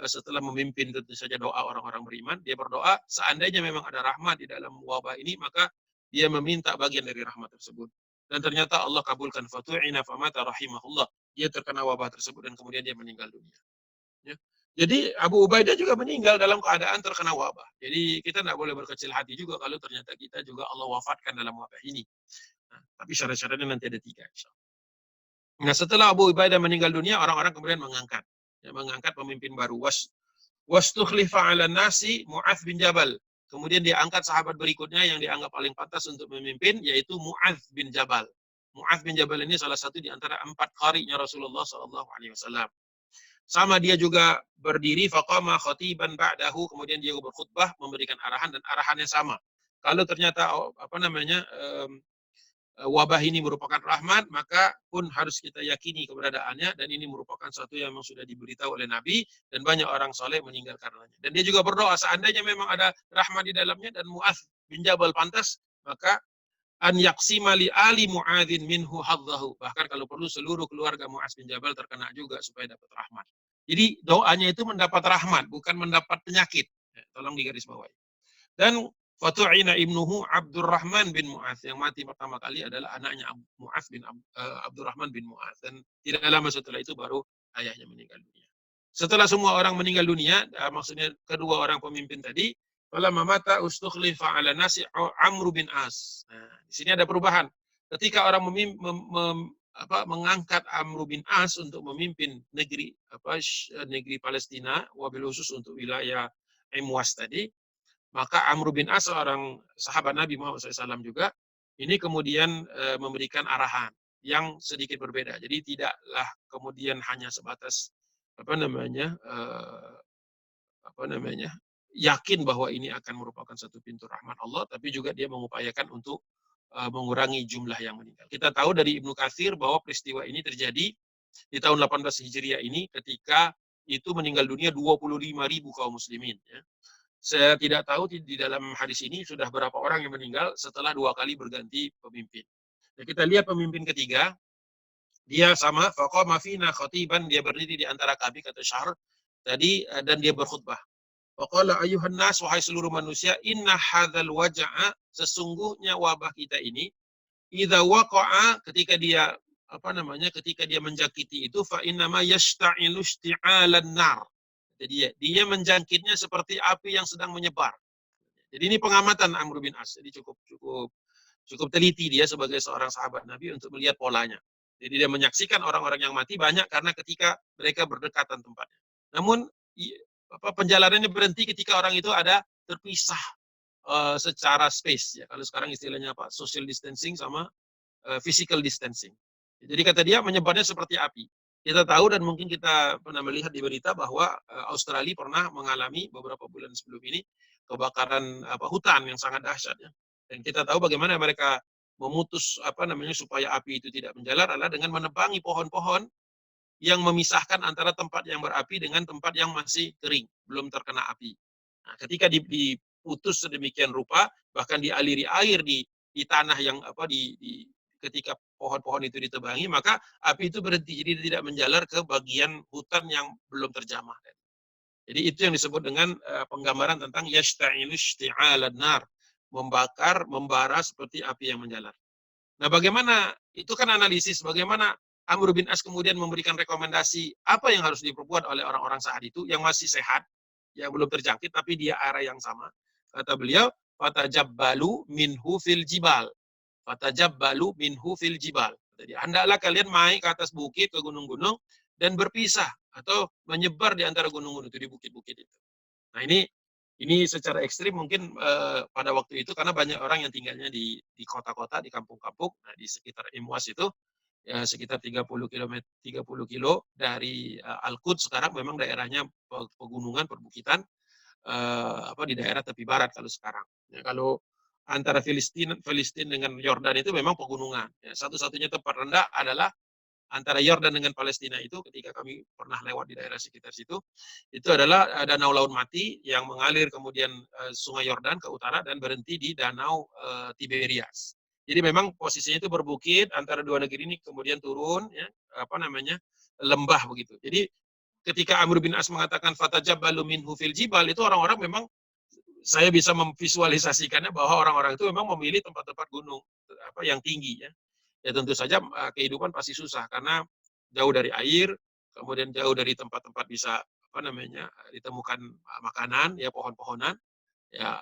setelah memimpin tentu saja doa orang-orang beriman, dia berdoa seandainya memang ada rahmat di dalam wabah ini maka dia meminta bagian dari rahmat tersebut. Dan ternyata Allah kabulkan fatu'ina famata rahimahullah. Dia terkena wabah tersebut dan kemudian dia meninggal dunia. Ya. Jadi Abu Ubaidah juga meninggal dalam keadaan terkena wabah. Jadi kita tidak boleh berkecil hati juga kalau ternyata kita juga Allah wafatkan dalam wabah ini. Nah, tapi syarat-syaratnya nanti ada 3. Nah, setelah Abu Ubaidah meninggal dunia, orang-orang kemudian mengangkat pemimpin baru. Wastukhlifa ala nasi Mu'adz bin Jabal. Kemudian diangkat sahabat berikutnya yang dianggap paling pantas untuk memimpin, yaitu Mu'adz bin Jabal. Mu'adz bin Jabal ini salah satu di antara 4 qari'nya Rasulullah SAW. Sama dia juga berdiri faqama khatiban ba'dahu, kemudian dia berkhutbah memberikan arahan dan arahannya sama. Kalau ternyata wabah ini merupakan rahmat, maka pun harus kita yakini keberadaannya dan ini merupakan satu yang memang sudah diberitahu oleh Nabi dan banyak orang soleh meninggal karenanya. Dan dia juga berdoa seandainya memang ada rahmat di dalamnya dan Mu'adz bin Jabal pantas, maka an yaksima li ali Mu'adzin minhu hadzahu. Bahkan kalau perlu seluruh keluarga Mu'adz bin Jabal terkena juga supaya dapat rahmat. Jadi doanya itu mendapat rahmat, bukan mendapat penyakit. Ya, tolong digarisbawahi. Dan fatu'ina ibnuhu Abdurrahman bin Mu'adz. Yang mati pertama kali adalah anaknya Mu'adz bin Abdurrahman bin Mu'adz. Dan tidak lama setelah itu baru ayahnya meninggal dunia. Setelah semua orang meninggal dunia, maksudnya kedua orang pemimpin tadi, falamma mata ustukhlifa ala nasi Amr bin As. Nah, di sini ada perubahan. Ketika orang mengangkat Amr bin As untuk memimpin negeri negeri Palestina, wabil khusus untuk wilayah Imwas tadi, maka Amr bin As, seorang sahabat Nabi Muhammad SAW juga, ini kemudian memberikan arahan yang sedikit berbeda. Jadi tidaklah kemudian hanya sebatas yakin bahwa ini akan merupakan satu pintu rahmat Allah, tapi juga dia mengupayakan untuk mengurangi jumlah yang meninggal. Kita tahu dari Ibnu Katsir bahwa peristiwa ini terjadi di tahun 18 Hijriah ini ketika itu meninggal dunia 25.000 kaum muslimin. Ya. Saya tidak tahu di dalam hadis ini sudah berapa orang yang meninggal setelah 2 kali berganti pemimpin. Nah, kita lihat pemimpin ketiga, dia sama, faqama fina khatiban, dia berdiri di antara kami, kata Syahr tadi, dan dia berkhutbah. Faqala ayuhan nas, wahai seluruh manusia, inna hadzal waj'a, sesungguhnya wabah kita ini, idza waqa'a, ketika dia menjangkiti itu, fa innama yashta'ilu isti'alan nar. Jadi dia menjangkitnya seperti api yang sedang menyebar. Jadi ini pengamatan Amr bin As. Jadi cukup teliti dia sebagai seorang sahabat Nabi untuk melihat polanya. Jadi dia menyaksikan orang-orang yang mati banyak karena ketika mereka berdekatan tempatnya. Namun penjalanannya berhenti ketika orang itu ada terpisah secara space, ya. Kalau sekarang istilahnya apa? Social distancing sama physical distancing. Jadi kata dia menyebarnya seperti api. Kita tahu dan mungkin kita pernah melihat di berita bahwa Australia pernah mengalami beberapa bulan sebelum ini kebakaran hutan yang sangat dahsyat, ya. Dan kita tahu bagaimana mereka memutus supaya api itu tidak menjalar adalah dengan menebangi pohon-pohon yang memisahkan antara tempat yang berapi dengan tempat yang masih kering, belum terkena api. Nah, ketika diputus sedemikian rupa, bahkan dialiri air di tanah yang ketika pohon-pohon itu ditebangi, maka api itu berhenti, jadi tidak menjalar ke bagian hutan yang belum terjamah. Jadi itu yang disebut dengan penggambaran tentang yashta'ilu ishti'alan nar, membara seperti api yang menjalar. Nah, bagaimana, itu kan analisis, bagaimana Amr bin As kemudian memberikan rekomendasi apa yang harus diperbuat oleh orang-orang saat itu yang masih sehat, yang belum terjangkit, tapi dia arah yang sama. Kata beliau, fatajabbalu minhu fil jibal. Fatajabbalu minhu fil jibal. Jadi, hendaklah kalian naik ke atas bukit, ke gunung-gunung, dan berpisah atau menyebar di antara gunung-gunung itu, di bukit-bukit itu. Nah, ini secara ekstrim mungkin pada waktu itu karena banyak orang yang tinggalnya di kota-kota, di kampung-kampung. Nah, di sekitar Imwas itu ya sekitar 30 kilo dari Al-Quds sekarang memang daerahnya pegunungan, perbukitan di daerah tepi barat kalau sekarang. Ya, kalau antara Filistin dengan Yordan itu memang pegunungan. Ya, satu-satunya tempat rendah adalah antara Yordan dengan Palestina itu, ketika kami pernah lewat di daerah sekitar situ, itu adalah Danau Laut Mati yang mengalir kemudian Sungai Yordan ke utara dan berhenti di Danau Tiberias. Jadi memang posisinya itu berbukit antara dua negeri ini, kemudian turun, ya, lembah begitu. Jadi ketika Amr bin As mengatakan fatajabbalu minhu fil jibal, itu orang-orang memang, saya bisa memvisualisasikannya bahwa orang-orang itu memang memilih tempat-tempat gunung yang tinggi, ya. Ya tentu saja kehidupan pasti susah karena jauh dari air, kemudian jauh dari tempat-tempat bisa ditemukan makanan, ya pohon-pohonan. Ya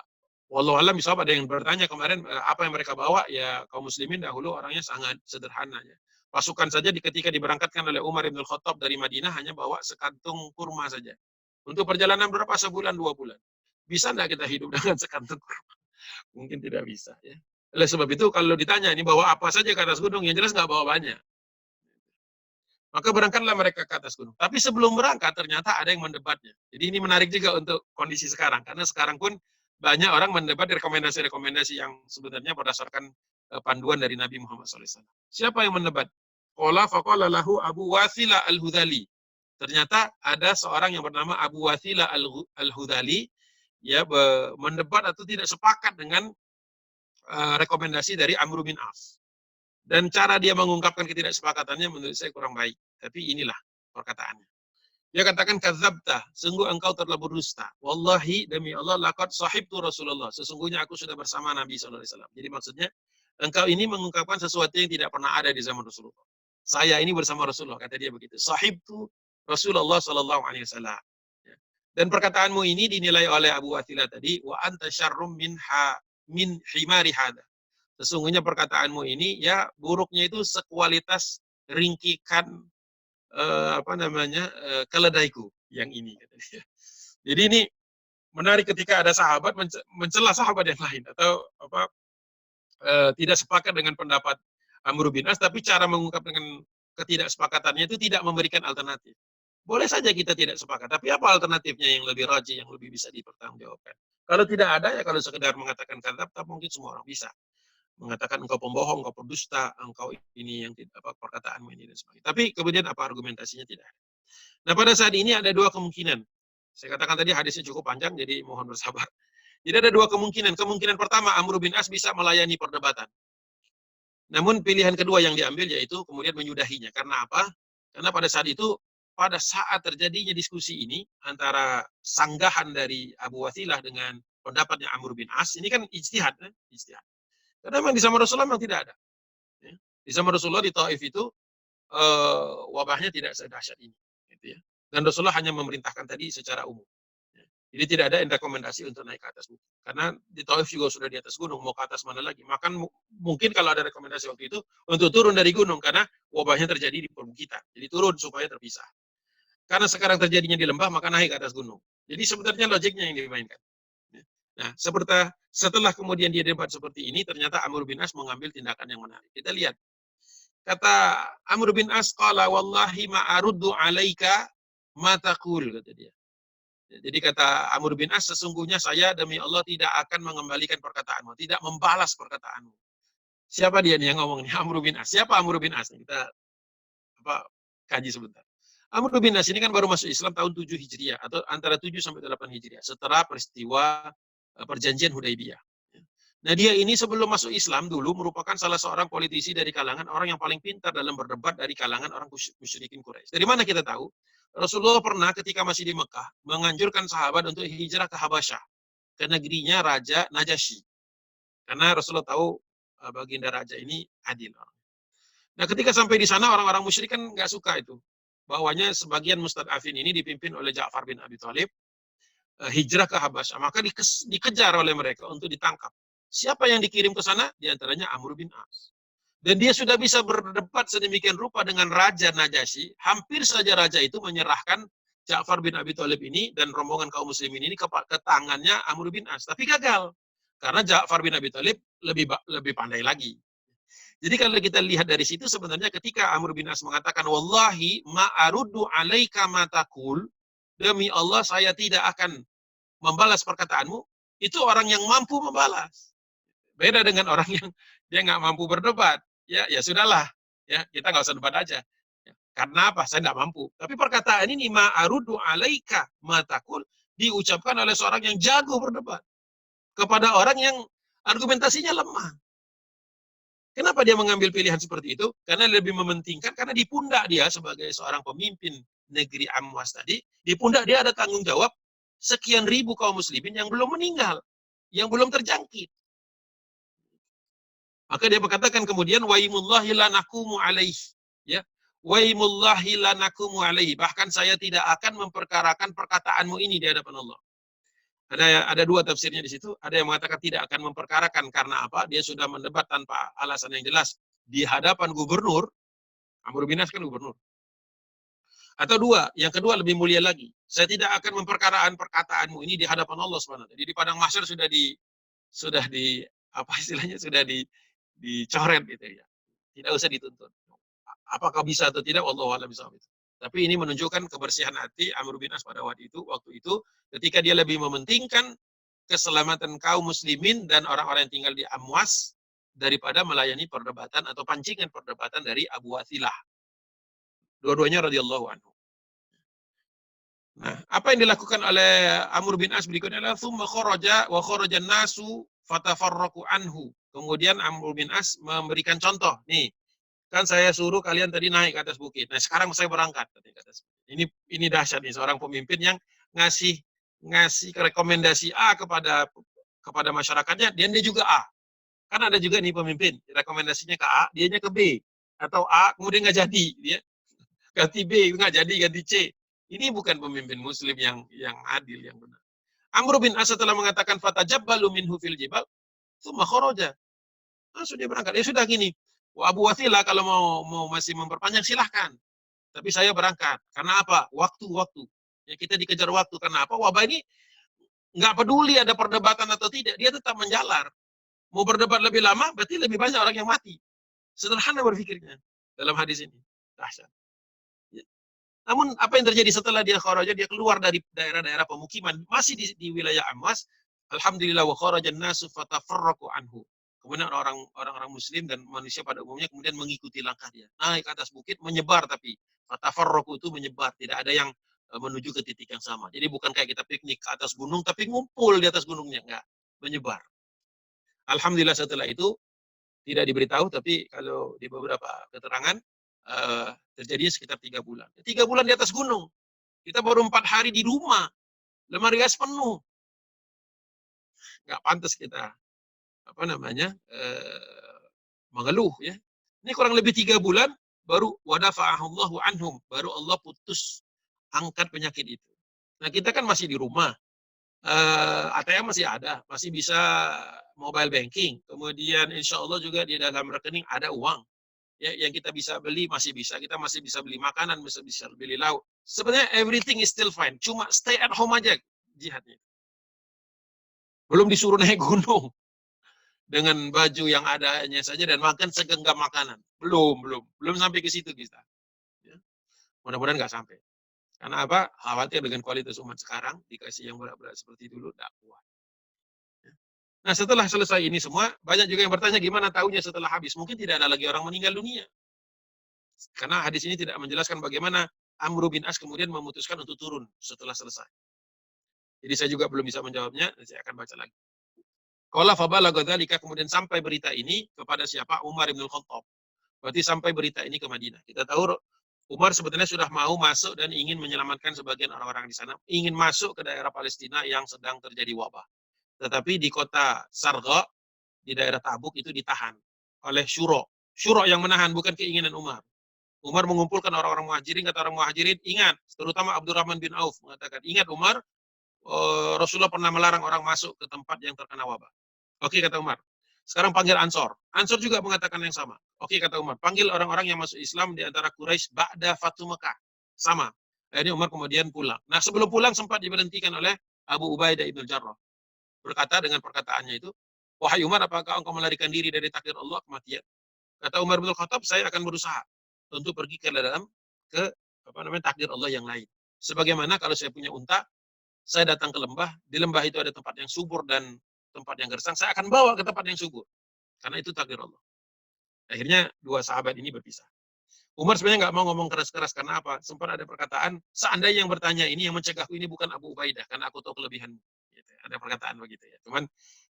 wallahu alam bisa ada yang bertanya kemarin apa yang mereka bawa, ya kaum muslimin dahulu orangnya sangat sederhana, ya. Pasukan saja ketika diberangkatkan oleh Umar bin Khattab dari Madinah hanya bawa sekantung kurma saja. Untuk perjalanan berapa? Sebulan, 2 bulan. Bisa enggak kita hidup dengan sekantung kurma? Mungkin tidak bisa, ya. Oleh sebab itu kalau ditanya ini bawa apa saja ke atas gunung, yang jelas nggak bawa banyak. Maka berangkatlah mereka ke atas gunung. Tapi sebelum berangkat ternyata ada yang mendebatnya. Jadi ini menarik juga untuk kondisi sekarang, karena sekarang pun banyak orang mendebat rekomendasi-rekomendasi yang sebenarnya berdasarkan panduan dari Nabi Muhammad SAW. Siapa yang mendebat? Qala faqala lahu Abu Wathila al-Hudhali. Ternyata ada seorang yang bernama Abu Wathila al-Hudhali, ya, mendebat atau tidak sepakat dengan rekomendasi dari Amr bin As. Dan cara dia mengungkapkan ketidaksepakatannya menurut saya kurang baik. Tapi inilah perkataannya. Dia katakan, kadzabta, sungguh engkau telah berdusta. Wallahi, demi Allah, laqad sahibtu Rasulullah. Sesungguhnya aku sudah bersama Nabi SAW. Jadi maksudnya, engkau ini mengungkapkan sesuatu yang tidak pernah ada di zaman Rasulullah. Saya ini bersama Rasulullah, kata dia begitu. Sahibtu Rasulullah SAW. Ya. Dan perkataanmu ini dinilai oleh Abu Athilah tadi, wa anta syarrum min himari hada. Sesungguhnya perkataanmu ini, ya, buruknya itu sekualitas ringkikan keledaiku yang ini. Jadi ini menarik ketika ada sahabat mencela sahabat yang lain atau tidak sepakat dengan pendapat Amr bin As, tapi cara mengungkap dengan ketidaksepakatannya itu tidak memberikan alternatif. Boleh saja kita tidak sepakat, tapi apa alternatifnya yang lebih rajih, yang lebih bisa dipertanggungjawabkan? Kalau tidak ada, ya kalau sekedar mengatakan kadzab, mungkin semua orang bisa mengatakan engkau pembohong, engkau pendusta, engkau ini yang tidak perkataanmu ini dan sebagainya. Tapi kemudian apa argumentasinya tidak ada. Nah pada saat ini ada dua kemungkinan. Saya katakan tadi hadisnya cukup panjang, jadi mohon bersabar. Jadi ada dua kemungkinan. Kemungkinan pertama, Amr bin As bisa melayani perdebatan. Namun pilihan kedua yang diambil yaitu kemudian menyudahinya. Karena apa? Karena pada saat itu, pada saat terjadinya diskusi ini antara sanggahan dari Abu Wathilah dengan pendapatnya Amr bin As, ini kan ijtihad, kan? Ijtihad. Karena memang di zaman Rasulullah memang tidak ada. Ya. Di zaman Rasulullah di Taif itu wabahnya tidak sedahsyat ini. Gitu ya. Dan Rasulullah hanya memerintahkan tadi secara umum. Ya. Jadi tidak ada rekomendasi untuk naik ke atas bukit. Karena di Taif juga sudah di atas gunung, mau ke atas mana lagi. Maka mungkin kalau ada rekomendasi waktu itu, untuk turun dari gunung, karena wabahnya terjadi di perbukitan. Jadi turun supaya terpisah. Karena sekarang terjadinya di lembah, maka naik ke atas gunung. Jadi sebenarnya logiknya yang dimainkan. Nah, setelah kemudian dia debat seperti ini, ternyata Amr bin As mengambil tindakan yang menarik. Kita lihat. Kata Amr bin As, qala wallahi ma'aruddu alaika ma taqul, kata dia. Jadi kata Amr bin As, sesungguhnya saya demi Allah tidak akan mengembalikan perkataanmu, tidak membalas perkataanmu. Siapa dia nih yang ngomong nih? Amr bin As. Siapa Amr bin As? Kita kaji sebentar. Amr bin As ini kan baru masuk Islam tahun 7 Hijriah atau antara 7 sampai 8 Hijriah setelah peristiwa perjanjian Hudaibiyah. Nah dia ini sebelum masuk Islam dulu merupakan salah seorang politisi dari kalangan orang yang paling pintar dalam berdebat dari kalangan orang musyrikin Quraisy. Dari mana kita tahu? Rasulullah pernah ketika masih di Mekah menganjurkan sahabat untuk hijrah ke Habasyah, ke negerinya Raja Najasyi. Karena Rasulullah tahu baginda raja ini adil. Nah ketika sampai di sana orang-orang musyrik kan nggak suka itu. Bahwanya sebagian mustad'afin ini dipimpin oleh Ja'far bin Abi Thalib, hijrah ke Habasyah, maka dikejar oleh mereka untuk ditangkap. Siapa yang dikirim ke sana? Di antaranya Amr bin As. Dan dia sudah bisa berdebat sedemikian rupa dengan Raja Najasyi, hampir saja raja itu menyerahkan Ja'far bin Abi Thalib ini dan rombongan kaum muslimin ini ke tangannya Amr bin As. Tapi gagal. Karena Ja'far bin Abi Thalib lebih pandai lagi. Jadi kalau kita lihat dari situ sebenarnya ketika Amr bin As mengatakan wallahi ma'aruddu alaika ma taqul, demi Allah saya tidak akan membalas perkataanmu, itu orang yang mampu membalas. Beda dengan orang yang dia nggak mampu berdebat. Ya sudahlah. Ya, kita nggak usah debat aja. Karena apa? Saya tidak mampu. Tapi perkataan ini ma'arudu alaika matakul diucapkan oleh seorang yang jago berdebat kepada orang yang argumentasinya lemah. Kenapa dia mengambil pilihan seperti itu? Karena lebih mementingkan, karena di pundak dia sebagai seorang pemimpin negeri Amwas tadi, di pundak dia ada tanggung jawab sekian ribu kaum muslimin yang belum meninggal, yang belum terjangkit. Maka dia berkatakan kemudian, waimullahi lanakumu alaih. Ya, waimullahi lanakumu alaih. Bahkan saya tidak akan memperkarakan perkataanmu ini di hadapan Allah. Ada dua tafsirnya di situ. Ada yang mengatakan tidak akan memperkarakan karena apa? Dia sudah mendebat tanpa alasan yang jelas di hadapan gubernur. Amr bin As kan gubernur. Atau dua, yang kedua lebih mulia lagi. Saya tidak akan memperkarakan perkataanmu ini di hadapan Allah SWT. Jadi di padang mahsyar sudah di apa istilahnya sudah dicoret gitu ya. Tidak usah dituntut. Apakah bisa atau tidak, wallahu a'lam bishawab. Tapi ini menunjukkan kebersihan hati Amr bin As pada waktu itu ketika dia lebih mementingkan keselamatan kaum muslimin dan orang-orang yang tinggal di Amwas daripada melayani perdebatan atau pancingan perdebatan dari Abu Wathilah. Dua-duanya radhiyallahu anhu. Nah, apa yang dilakukan oleh Amr bin As berikutnya adalah tsumma kharaja wa kharajan nasu fatafarraqu anhu. Kemudian Amr bin As memberikan contoh. Nih, kan saya suruh kalian tadi naik ke atas bukit. Nah, sekarang saya berangkat ke atas. Ini dahsyat nih, seorang pemimpin yang ngasih rekomendasi A kepada masyarakatnya, dan dia juga A. Kan ada juga nih pemimpin, rekomendasinya ke A, dianya ke B. Atau A kemudian nggak jadi, dia ganti B, nggak jadi, ganti C. Ini bukan pemimpin muslim yang adil, yang benar. Amr bin As setelah mengatakan fatajabbalu minhu fil jibal, tsumma kharaja. Langsung dia berangkat. Ya sudah gini. Abu Wathilah kalau mau masih memperpanjang silahkan. Tapi saya berangkat. Karena apa? Waktu. Ya kita dikejar waktu. Karena apa? Wabah ini nggak peduli ada perdebatan atau tidak. Dia tetap menjalar. Mau berdebat lebih lama, berarti lebih banyak orang yang mati. Sederhana berpikirnya dalam hadis ini. Dahsyat. Namun apa yang terjadi setelah dia kharaja, dia keluar dari daerah-daerah pemukiman, masih di wilayah Amwas. Alhamdulillah wa kharajan nasu fatafarraqu anhu. Kemudian orang-orang muslim dan manusia pada umumnya kemudian mengikuti langkah dia. Naik ke atas bukit, menyebar, tapi fatafarraqu itu menyebar, tidak ada yang menuju ke titik yang sama. Jadi bukan kayak kita piknik ke atas gunung, tapi ngumpul di atas gunungnya, enggak, menyebar. Alhamdulillah setelah itu tidak diberitahu, tapi kalau di beberapa keterangan terjadinya sekitar 3 bulan. 3 bulan di atas gunung. Kita baru 4 hari di rumah. Lemari gas penuh. Nggak pantas kita mengeluh ya. Ini kurang lebih 3 bulan baru wadafa'ahullahu anhum, baru Allah putus angkat penyakit itu. Nah, kita kan masih di rumah. ATM masih ada, masih bisa mobile banking. Kemudian insya Allah juga di dalam rekening ada uang. Ya, yang kita bisa beli masih bisa, kita masih bisa beli makanan, bisa beli lauk. Sebenarnya everything is still fine, cuma stay at home aja jihadnya. Belum disuruh naik gunung dengan baju yang adanya saja dan makan segenggam makanan. Belum sampai ke situ kita. Ya. Mudah-mudahan nggak sampai. Karena apa? Khawatir dengan kualitas umat sekarang dikasih yang berat-berat seperti dulu, tidak kuat. Ya. Nah, setelah selesai ini semua, banyak juga yang bertanya gimana tahunya setelah habis. Mungkin tidak ada lagi orang meninggal dunia. Karena hadis ini tidak menjelaskan bagaimana Amr bin As kemudian memutuskan untuk turun setelah selesai. Jadi saya juga belum bisa menjawabnya, saya akan baca lagi. Qala fabalagha dzalika, kemudian sampai berita ini kepada siapa? Umar bin Khattab. Berarti sampai berita ini ke Madinah. Kita tahu Umar sebetulnya sudah mau masuk dan ingin menyelamatkan sebagian orang-orang di sana, ingin masuk ke daerah Palestina yang sedang terjadi wabah. Tetapi di kota Sarqa, di daerah Tabuk itu ditahan oleh Syuro. Syuro yang menahan, bukan keinginan Umar. Umar mengumpulkan orang-orang muhajirin, kata orang muhajirin, ingat, terutama Abdurrahman bin Auf mengatakan, ingat Umar, Rasulullah pernah melarang orang masuk ke tempat yang terkena wabah. Oke, kata Umar. Sekarang panggil Ansor. Ansor juga mengatakan yang sama. Oke, kata Umar. Panggil orang-orang yang masuk Islam di antara Quraisy ba'da Fatu Mekah. Sama. Akhirnya Umar kemudian pulang. Nah, sebelum pulang sempat diberhentikan oleh Abu Ubaidah ibn Jarrah. Berkata dengan perkataannya itu, wahai Umar, apakah engkau melarikan diri dari takdir Allah kematian? Kata Umar bin Khattab, saya akan berusaha untuk pergi ke dalam takdir Allah yang lain. Sebagaimana kalau saya punya unta, saya datang ke lembah, di lembah itu ada tempat yang subur dan tempat yang gersang, saya akan bawa ke tempat yang subur. Karena itu takdir Allah. Akhirnya dua sahabat ini berpisah. Umar sebenarnya nggak mau ngomong keras-keras karena apa? Sempat ada perkataan, seandainya yang bertanya ini yang mencegahku ini bukan Abu Ubaidah karena aku tahu kelebihanmu. Gitu. Ada perkataan begitu ya. Cuman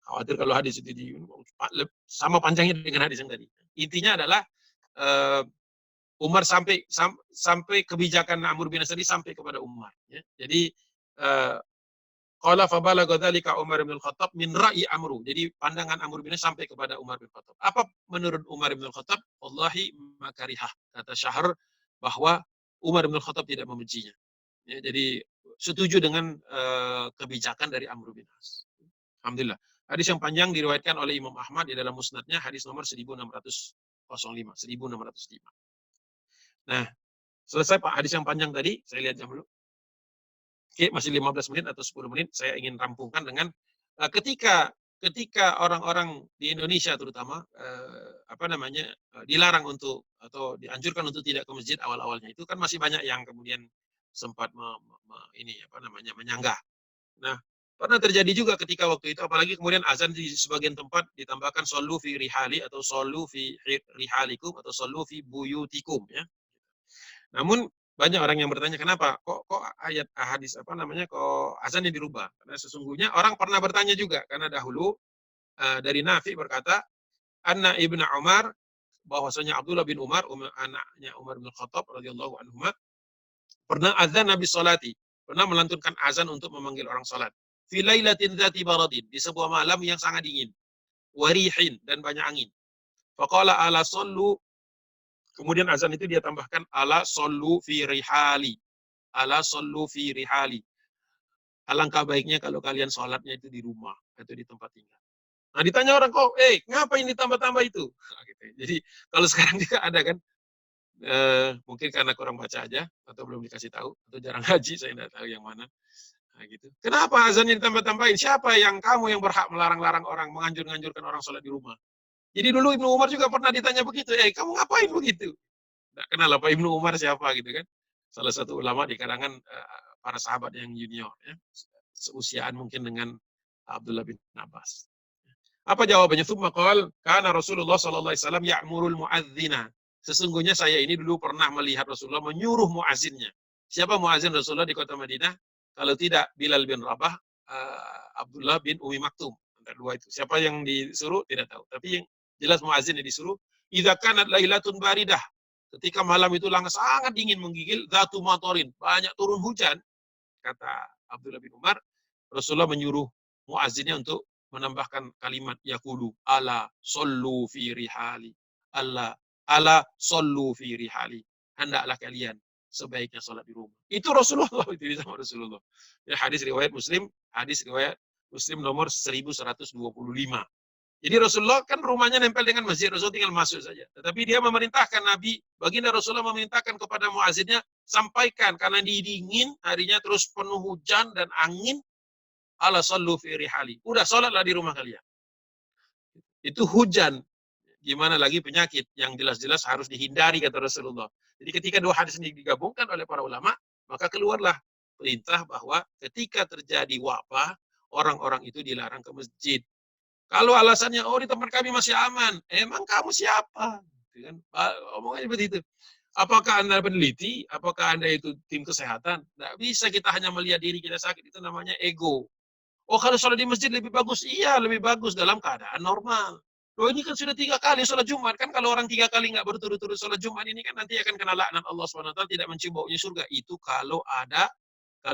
khawatir kalau hadis itu sama panjangnya dengan hadis yang tadi. Intinya adalah eh, Umar sampai kebijakan Amr bin As tadi sampai kepada Umar. Ya. Jadi eh, qala fabalagha dzalika Umar bin Khattab min ra'yi Amru. Jadi pandangan Amr bin As sampai kepada Umar bin Khattab. Apa menurut Umar bin Khattab? Wallahi makarihah. Kata Syahr bahwa Umar bin Khattab tidak membencinya. Ya, jadi setuju dengan kebijakan dari Amr bin As. Alhamdulillah. Hadis yang panjang diriwayatkan oleh Imam Ahmad di dalam musnadnya, hadis nomor 1605. 1605. Nah, selesai Pak hadis yang panjang tadi, saya lihat jam dulu. Oke, masih 15 menit atau 10 menit, saya ingin rampungkan dengan ketika orang-orang di Indonesia terutama dilarang untuk atau dianjurkan untuk tidak ke masjid awal-awalnya itu kan masih banyak yang kemudian sempat menyanggah. Nah, pernah terjadi juga ketika waktu itu apalagi kemudian azan di sebagian tempat ditambahkan shollu fi rihali atau shollu fi rihalikum atau shollu fi buyutikum ya. Namun banyak orang yang bertanya kenapa kok ayat hadis kok azannya dirubah? Karena sesungguhnya orang pernah bertanya juga karena dahulu dari Nafi berkata anna ibnu Umar bahwasanya Abdullah bin Umar anaknya Umar bin Khattab radhiyallahu anhu pernah azan Nabi salati, pernah melantunkan azan untuk memanggil orang salat. Fi lailatin dzati baradin, di sebuah malam yang sangat dingin, warihin dan banyak angin. Faqala ala sallu. Kemudian azan itu dia tambahkan ala sallu fi rihali. Ala sallu fi rihali. Alangkah baiknya kalau kalian sholatnya itu di rumah atau di tempat tinggal. Nah ditanya orang kok, ngapain ditambah-tambah itu? Nah, gitu. Jadi kalau sekarang juga ada kan, mungkin karena kurang baca aja atau belum dikasih tahu atau jarang haji, saya tidak tahu yang mana. Nah, gitu. Kenapa azannya ditambah-tambahin? Siapa yang kamu yang berhak melarang-larang orang, menganjur-anjurkan orang sholat di rumah? Jadi dulu Ibnu Umar juga pernah ditanya begitu, kamu ngapain begitu? Nggak kenal apa Ibnu Umar siapa gitu kan. Salah satu ulama di kalangan para sahabat yang junior, ya. Seusiaan mungkin dengan Abdullah bin Abbas. Apa jawabannya? Tsumma qala kana Rasulullah sallallahu alaihi wasallam ya'murul muadzina. Sesungguhnya saya ini dulu pernah melihat Rasulullah menyuruh muazzinnya. Siapa muazzin Rasulullah di kota Madinah? Kalau tidak Bilal bin Rabah, Abdullah bin Umi Maktum. Antara dua itu. Siapa yang disuruh tidak tahu. Tapi yang jelas muazzin yang disuruh, idza kanat lailatun baridah. Ketika malam itu sangat dingin menggigil, dzatu matorin, banyak turun hujan, kata Abdullah bin Umar, Rasulullah menyuruh muazzinnya untuk menambahkan kalimat yaqulu ala sallu fi rihali. Ala sallu fi rihali. Hendaklah kalian sebaiknya sholat di rumah. Itu Rasulullah, itu sama Rasulullah. Ya, hadis riwayat Muslim nomor 1125. Jadi Rasulullah kan rumahnya nempel dengan masjid, Rasul tinggal masuk saja. Tetapi dia memerintahkan Nabi, baginda Rasulullah memerintahkan kepada muazzinnya, sampaikan karena dingin, harinya terus penuh hujan dan angin, ala sallu fi rihali. Udah sholatlah di rumah kalian. Itu hujan, gimana lagi penyakit yang jelas-jelas harus dihindari kata Rasulullah. Jadi ketika dua hadis ini digabungkan oleh para ulama, maka keluarlah perintah bahwa ketika terjadi wabah, orang-orang itu dilarang ke masjid. Kalau alasannya, di tempat kami masih aman. Emang kamu siapa? Gitu kan? Omongannya begitu. Apakah Anda peneliti? Apakah Anda itu tim kesehatan? Tidak bisa kita hanya melihat diri kita sakit. Itu namanya ego. Kalau sholat di masjid lebih bagus. Iya, lebih bagus dalam keadaan normal. Ini kan sudah 3 kali sholat Jumat. Kan kalau orang 3 kali nggak berturut-turut sholat Jumat ini kan nanti akan kena laknat Allah SWT, tidak mencium baunya surga. Itu kalau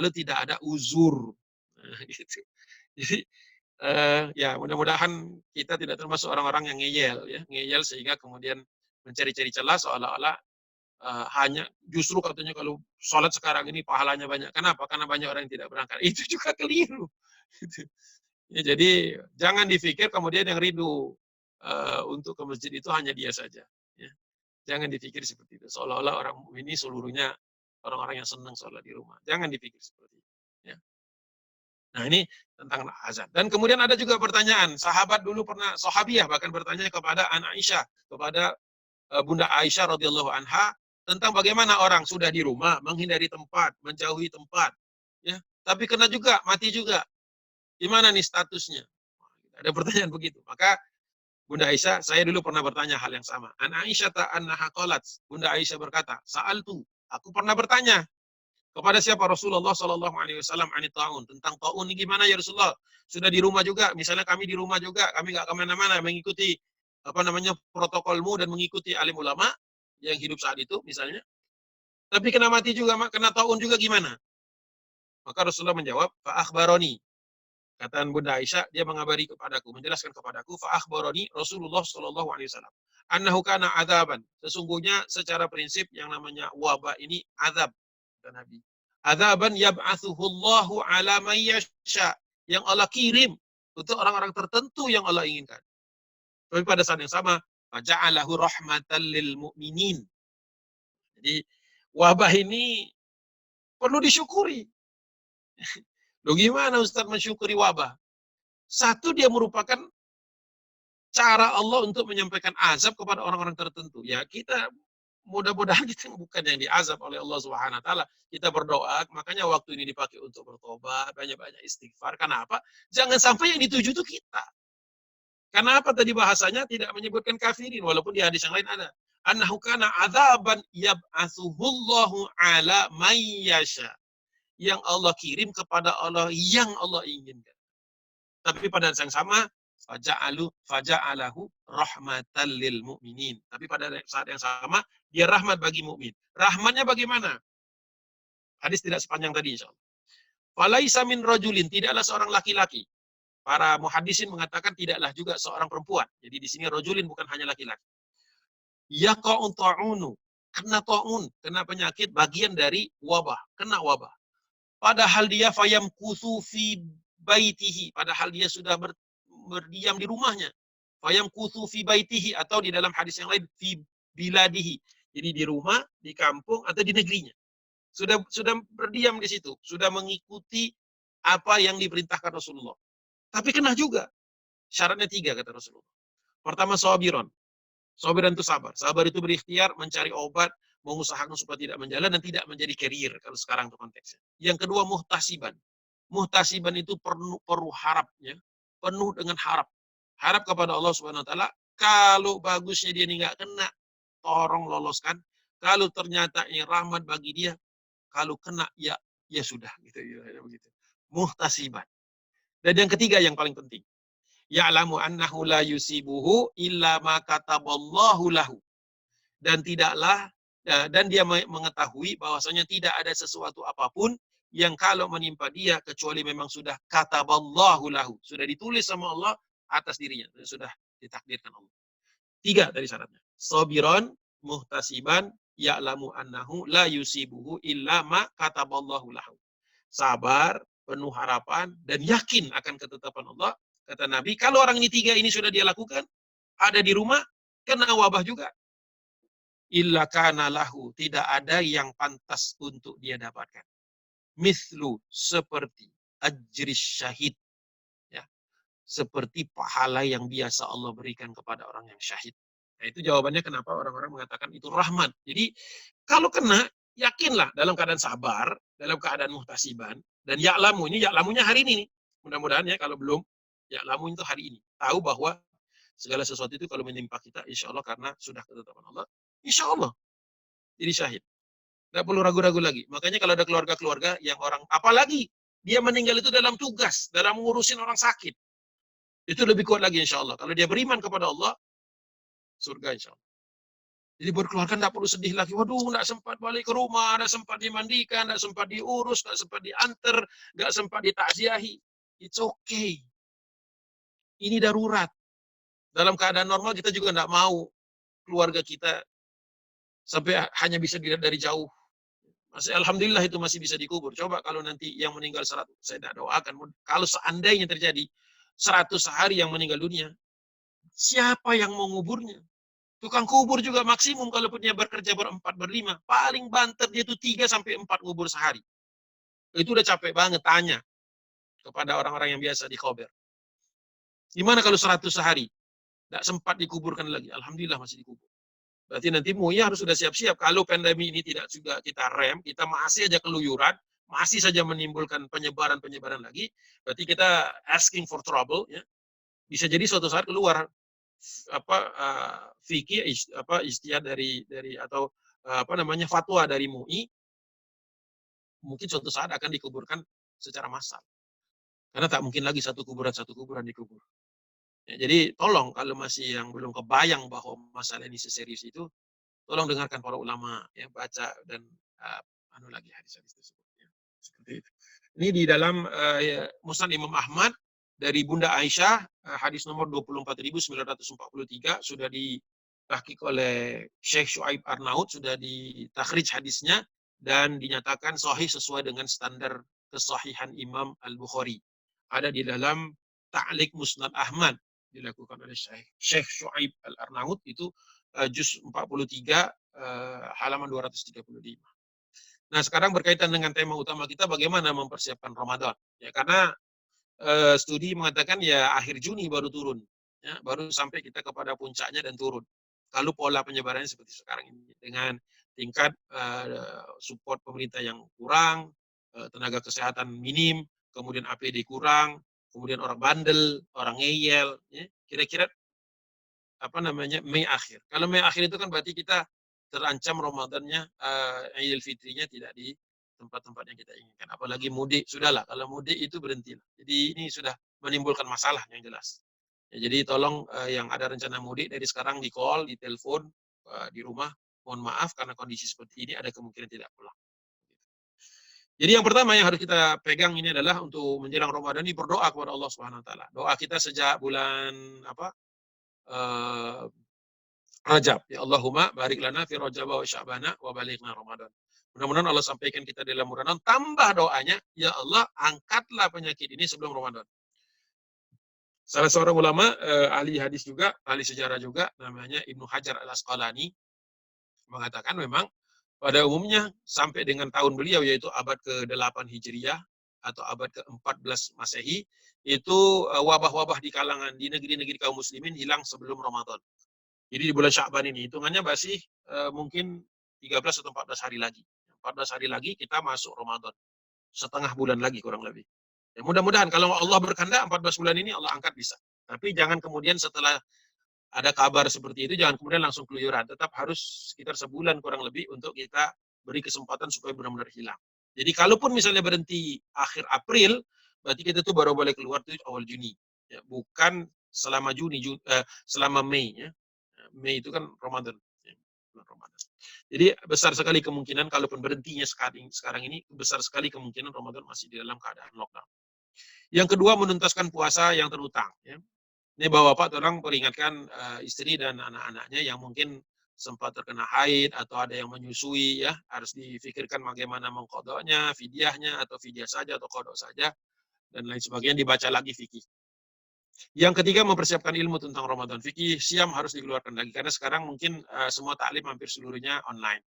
tidak ada uzur. Nah, gitu. Jadi ya mudah-mudahan kita tidak termasuk orang-orang yang ngeyel sehingga kemudian mencari-cari celah seolah-olah hanya justru katanya kalau sholat sekarang ini pahalanya banyak. Kenapa? Karena banyak orang yang tidak berangkat. Itu juga keliru. Gitu. Ya, jadi jangan dipikir kemudian yang rindu untuk ke masjid itu hanya dia saja. Ya. Jangan dipikir seperti itu. Seolah-olah orang ini seluruhnya orang-orang yang senang sholat di rumah. Jangan dipikir seperti itu. Ya. Nah ini tentang azan. Dan kemudian ada juga pertanyaan, sahabat dulu pernah, sahabiah bahkan bertanya kepada anak Aisyah, kepada Bunda Aisyah radhiyallahu anha, tentang bagaimana orang sudah di rumah, menghindari tempat, menjauhi tempat. Ya, tapi kena juga, mati juga. Gimana nih statusnya? Ada pertanyaan begitu. Maka Bunda Aisyah, saya dulu pernah bertanya hal yang sama. An Aisyah annaha qalat. Bunda Aisyah berkata, aku pernah bertanya kepada siapa? Rasulullah Shallallahu Alaihi Wasallam anit taun, tentang taun ini gimana ya Rasulullah? Sudah di rumah juga, misalnya kami di rumah juga, kami nggak kemana-mana mengikuti protokolmu dan mengikuti alim ulama yang hidup saat itu misalnya. Tapi kena mati juga, kena taun juga gimana? Maka Rasulullah menjawab, fa akhbaroni. Kata Bunda Aisyah, dia mengabari kepadaku, menjelaskan kepadaku, fa akhbaroni Rasulullah Shallallahu Alaihi Wasallam. Annahu kana adzaban. Sesungguhnya secara prinsip yang namanya wabah ini azab, kata Nabi. Adzaban yab'atsuhu Allahu ala may yasha. Yang Allah kirim untuk orang-orang tertentu yang Allah inginkan. Tapi pada saat yang sama, faja'alahu rahmatan lil mu'minin. Jadi wabah ini perlu disyukuri. Loh gimana Ustaz mensyukuri wabah? Satu, dia merupakan cara Allah untuk menyampaikan azab kepada orang-orang tertentu. Ya kita mudah-mudahan kita bukan yang diazab oleh Allah Subhanahu wa taala. Kita berdoa, makanya waktu ini dipakai untuk bertobat, banyak-banyak istighfar. Kenapa? Jangan sampai yang dituju itu kita. Kenapa tadi bahasanya tidak menyebutkan kafirin walaupun di hadis yang lain ada. Annahu kana adzaban yab'atsuhullahu ala may yasha. Yang Allah kirim kepada Allah yang Allah inginkan. Tapi pada saat yang sama, faja'alahu rahmatan lil mu'minin. Tapi pada saat yang sama, dia rahmat bagi mukmin. Rahmatnya bagaimana? Hadis tidak sepanjang tadi insyaallah. Falaisa min rajulin, tidaklah seorang laki-laki. Para muhaddisin mengatakan tidaklah juga seorang perempuan. Jadi di sini rajulin bukan hanya laki-laki. Yaqa'un ta'unu, kena ta'un, kena penyakit bagian dari wabah, kena wabah. Padahal dia fayam kusu fi baitihi, padahal dia sudah berdiam di rumahnya. Fayam kusu fi baitihi, atau di dalam hadis yang lain fi biladihi. Jadi di rumah, di kampung atau di negerinya. Sudah berdiam di situ, sudah mengikuti apa yang diperintahkan Rasulullah. Tapi kena juga. Syaratnya 3 kata Rasulullah. Pertama sabiron. Sabiran itu sabar. Sabar itu berikhtiar mencari obat, mengusahakan supaya tidak menjalan dan tidak menjadi carrier kalau sekarang itu konteksnya. Yang kedua muhtasiban. Muhtasiban itu perlu harapnya, penuh dengan harap. Harap kepada Allah Subhanahu wa taala, kalau bagusnya dia ini enggak kena, tolong loloskan. Kalau ternyata ini rahmat bagi dia, kalau kena ya sudah gitu ya begitu. Muhtasiban. Dan yang ketiga yang paling penting, ya'lamu annahu la yusibuhu illa ma kataballahu lahu. Dan dia mengetahui bahwasanya tidak ada sesuatu apapun yang kalau menimpa dia kecuali memang sudah kataballahu lahu, sudah ditulis sama Allah atas dirinya, sudah ditakdirkan Allah. 3 dari syaratnya. Sabiran, muhtasiban, ya'lamu annahu la yusibuhu illa ma kataballahu lahu. Sabar, penuh harapan dan yakin akan ketetapan Allah. Kata Nabi, kalau orang ini 3 ini sudah dia lakukan, ada di rumah, kena wabah juga. Illa kana lahu, tidak ada yang pantas untuk dia dapatkan. Mithlu, seperti ajris syahid. Ya, seperti pahala yang biasa Allah berikan kepada orang yang syahid. Nah, itu jawabannya kenapa orang-orang mengatakan itu rahmat. Jadi, kalau kena, yakinlah dalam keadaan sabar, dalam keadaan muhtasiban, dan ya'lamu, ini ya'lamunya hari ini nih. Mudah-mudahan ya, kalau belum, ya'lamu itu hari ini. Tahu bahwa segala sesuatu itu kalau menimpa kita, insya Allah karena sudah ketetapan Allah, insya Allah jadi syahid. Nggak perlu ragu-ragu lagi. Makanya kalau ada keluarga-keluarga yang orang, apalagi dia meninggal itu dalam tugas, dalam ngurusin orang sakit, itu lebih kuat lagi insya Allah. Kalau dia beriman kepada Allah, surga insya Allah. Jadi buat keluarga nggak perlu sedih lagi. Waduh, nggak sempat balik ke rumah, nggak sempat dimandikan, nggak sempat diurus, nggak sempat diantar, nggak sempat ditakziahi. It's okay. Ini darurat. Dalam keadaan normal kita juga nggak mau keluarga kita sampai hanya bisa dilihat dari jauh. Masih alhamdulillah itu masih bisa dikubur. Coba kalau nanti yang meninggal 100, saya tidak doakan. Kalau seandainya terjadi 100 sehari yang meninggal dunia, siapa yang mau nguburnya? Tukang kubur juga maksimum kalau dia bekerja 4, 5, paling banter dia itu 3 sampai 4 ngubur sehari. Itu udah capek banget, tanya kepada orang-orang yang biasa di khober. Gimana kalau 100 sehari? Tidak sempat dikuburkan lagi. Alhamdulillah masih dikubur. Berarti nanti MUI harus sudah siap-siap. Kalau pandemi ini tidak juga kita rem, kita masih aja keluyuran, masih saja menimbulkan penyebaran lagi, berarti kita asking for trouble, ya. Bisa jadi suatu saat keluar fikih ijtihad dari atau fatwa dari MUI mungkin suatu saat akan dikuburkan secara massal. Karena tak mungkin lagi satu kuburan dikubur. Ya, jadi tolong kalau masih yang belum kebayang bahwa masalah ini seserius itu, tolong dengarkan para ulama ya, baca dan uh, lagi hadis-hadis tersebut ya. Seperti itu. Ini di dalam Musnad Imam Ahmad dari Bunda Aisyah, hadis nomor 24.943 sudah ditahqiq oleh Syekh Syuaib Arnaud, sudah ditakhrij hadisnya dan dinyatakan sahih sesuai dengan standar kesahihan Imam Al-Bukhari. Ada di dalam Ta'liq Musnad Ahmad dilakukan oleh Syekh Syuaib Al-Arnaud itu juz 43 halaman 235. Nah, sekarang berkaitan dengan tema utama kita bagaimana mempersiapkan Ramadan. Ya, karena studi mengatakan ya akhir Juni baru turun. Ya, baru sampai kita kepada puncaknya dan turun. Kalau pola penyebarannya seperti sekarang ini dengan tingkat support pemerintah yang kurang, tenaga kesehatan minim, kemudian APD kurang, kemudian orang bandel, orang ngeyel, ya, kira-kira Mei akhir. Kalau Mei akhir itu kan berarti kita terancam Ramadannya, Idul Fitrinya tidak di tempat-tempat yang kita inginkan. Apalagi mudik, sudahlah kalau mudik itu berhentilah. Jadi ini sudah menimbulkan masalah yang jelas. Ya, jadi tolong yang ada rencana mudik dari sekarang di call, di telepon, di rumah, mohon maaf karena kondisi seperti ini ada kemungkinan tidak pulang. Jadi yang pertama yang harus kita pegang ini adalah untuk menjelang Ramadan ini berdoa kepada Allah Subhanahu wa taala. Doa kita sejak bulan eh, Rajab. Ya Allahumma barik lana fi Rajab wa Sya'bana wa balighna Ramadan. Mudah-mudahan Allah sampaikan kita dalam Ramadan, tambah doanya, ya Allah angkatlah penyakit ini sebelum Ramadan. Salah seorang ulama, ahli hadis juga, ahli sejarah juga, namanya Ibnu Hajar Al-Asqalani, mengatakan memang pada umumnya sampai dengan tahun beliau, yaitu abad ke-8 Hijriah atau abad ke-14 Masehi, itu wabah-wabah di kalangan di negeri-negeri kaum muslimin hilang sebelum Ramadan. Jadi di bulan Sya'ban ini hitungannya masih mungkin 13 atau 14 hari lagi. 14 hari lagi kita masuk Ramadan. Setengah bulan lagi kurang lebih. Ya, mudah-mudahan kalau Allah berkehendak 14 bulan ini Allah angkat bisa. Tapi jangan kemudian setelah ada kabar seperti itu jangan kemudian langsung keluyuran. Tetap harus sekitar sebulan kurang lebih untuk kita beri kesempatan supaya benar-benar hilang. Jadi kalaupun misalnya berhenti akhir April, berarti kita tuh baru boleh keluar tuh awal Juni. Ya, bukan selama selama Mei ya. Mei itu kan Ramadan. Ya, Ramadan. Jadi besar sekali kemungkinan kalaupun berhentinya sekarang ini, besar sekali kemungkinan Ramadan masih di dalam keadaan lockdown. Yang kedua, menuntaskan puasa yang terutang. Ya. Ini bapak-bapak tolong peringatkan istri dan anak-anaknya yang mungkin sempat terkena haid atau ada yang menyusui ya, harus difikirkan bagaimana mengkodoknya, fidyahnya atau fidyah saja atau kodok saja dan lain sebagainya, dibaca lagi fikih. Yang ketiga, mempersiapkan ilmu tentang Ramadan. Fikih Syam harus dikeluarkan lagi karena sekarang mungkin semua taklim hampir seluruhnya online.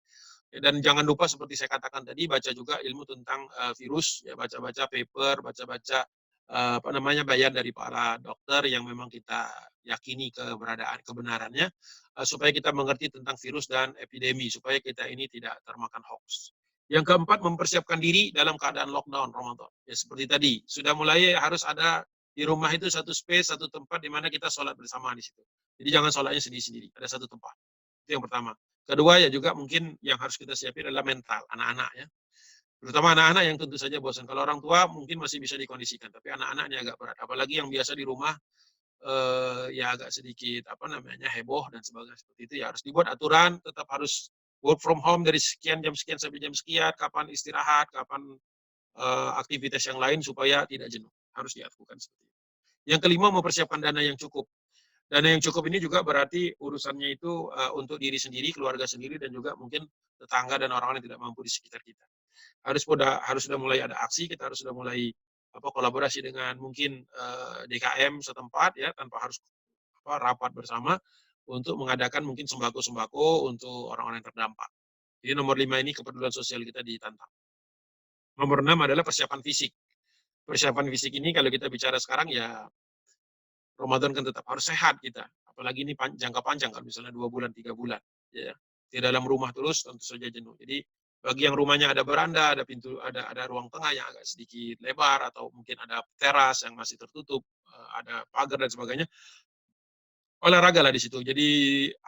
Dan jangan lupa seperti saya katakan tadi, baca juga ilmu tentang virus, ya baca-baca paper, baca-baca bayan dari para dokter yang memang kita yakini kebenarannya, supaya kita mengerti tentang virus dan epidemi, supaya kita ini tidak termakan hoax. Yang keempat, mempersiapkan diri dalam keadaan lockdown Ramadan. Ya seperti tadi, sudah mulai harus ada di rumah itu satu space, satu tempat di mana kita sholat bersama di situ. Jadi jangan sholatnya sendiri-sendiri, ada satu tempat. Itu yang pertama. Kedua ya juga mungkin yang harus kita siapin adalah mental anak-anak ya. Terutama anak-anak yang tentu saja bosan. Kalau orang tua mungkin masih bisa dikondisikan, tapi anak-anak ini agak berat. Apalagi yang biasa di rumah ya agak sedikit heboh dan sebagainya seperti itu, ya harus dibuat aturan, tetap harus work from home dari sekian jam sekian sampai jam sekian, kapan istirahat, kapan aktivitas yang lain supaya tidak jenuh. Harus dilakukan seperti itu. Yang kelima, mempersiapkan dana yang cukup. Dana yang cukup ini juga berarti urusannya itu untuk diri sendiri, keluarga sendiri, dan juga mungkin tetangga dan orang-orang yang tidak mampu di sekitar kita. Harus sudah mulai ada aksi, kita harus sudah mulai kolaborasi dengan mungkin DKM setempat ya, tanpa harus rapat bersama untuk mengadakan mungkin sembako-sembako untuk orang-orang yang terdampak. Jadi nomor 5 ini kepedulian sosial kita ditantang. Nomor 6 adalah persiapan fisik. Persiapan fisik ini kalau kita bicara sekarang ya Ramadan kan tetap harus sehat kita. Apalagi ini jangka panjang kan misalnya 2 bulan, 3 bulan. Ya. Di dalam rumah terus tentu saja jenuh. Jadi bagi yang rumahnya ada beranda, ada pintu, ada ruang tengah yang agak sedikit lebar atau mungkin ada teras yang masih tertutup, ada pagar dan sebagainya. olahraga lah di situ. Jadi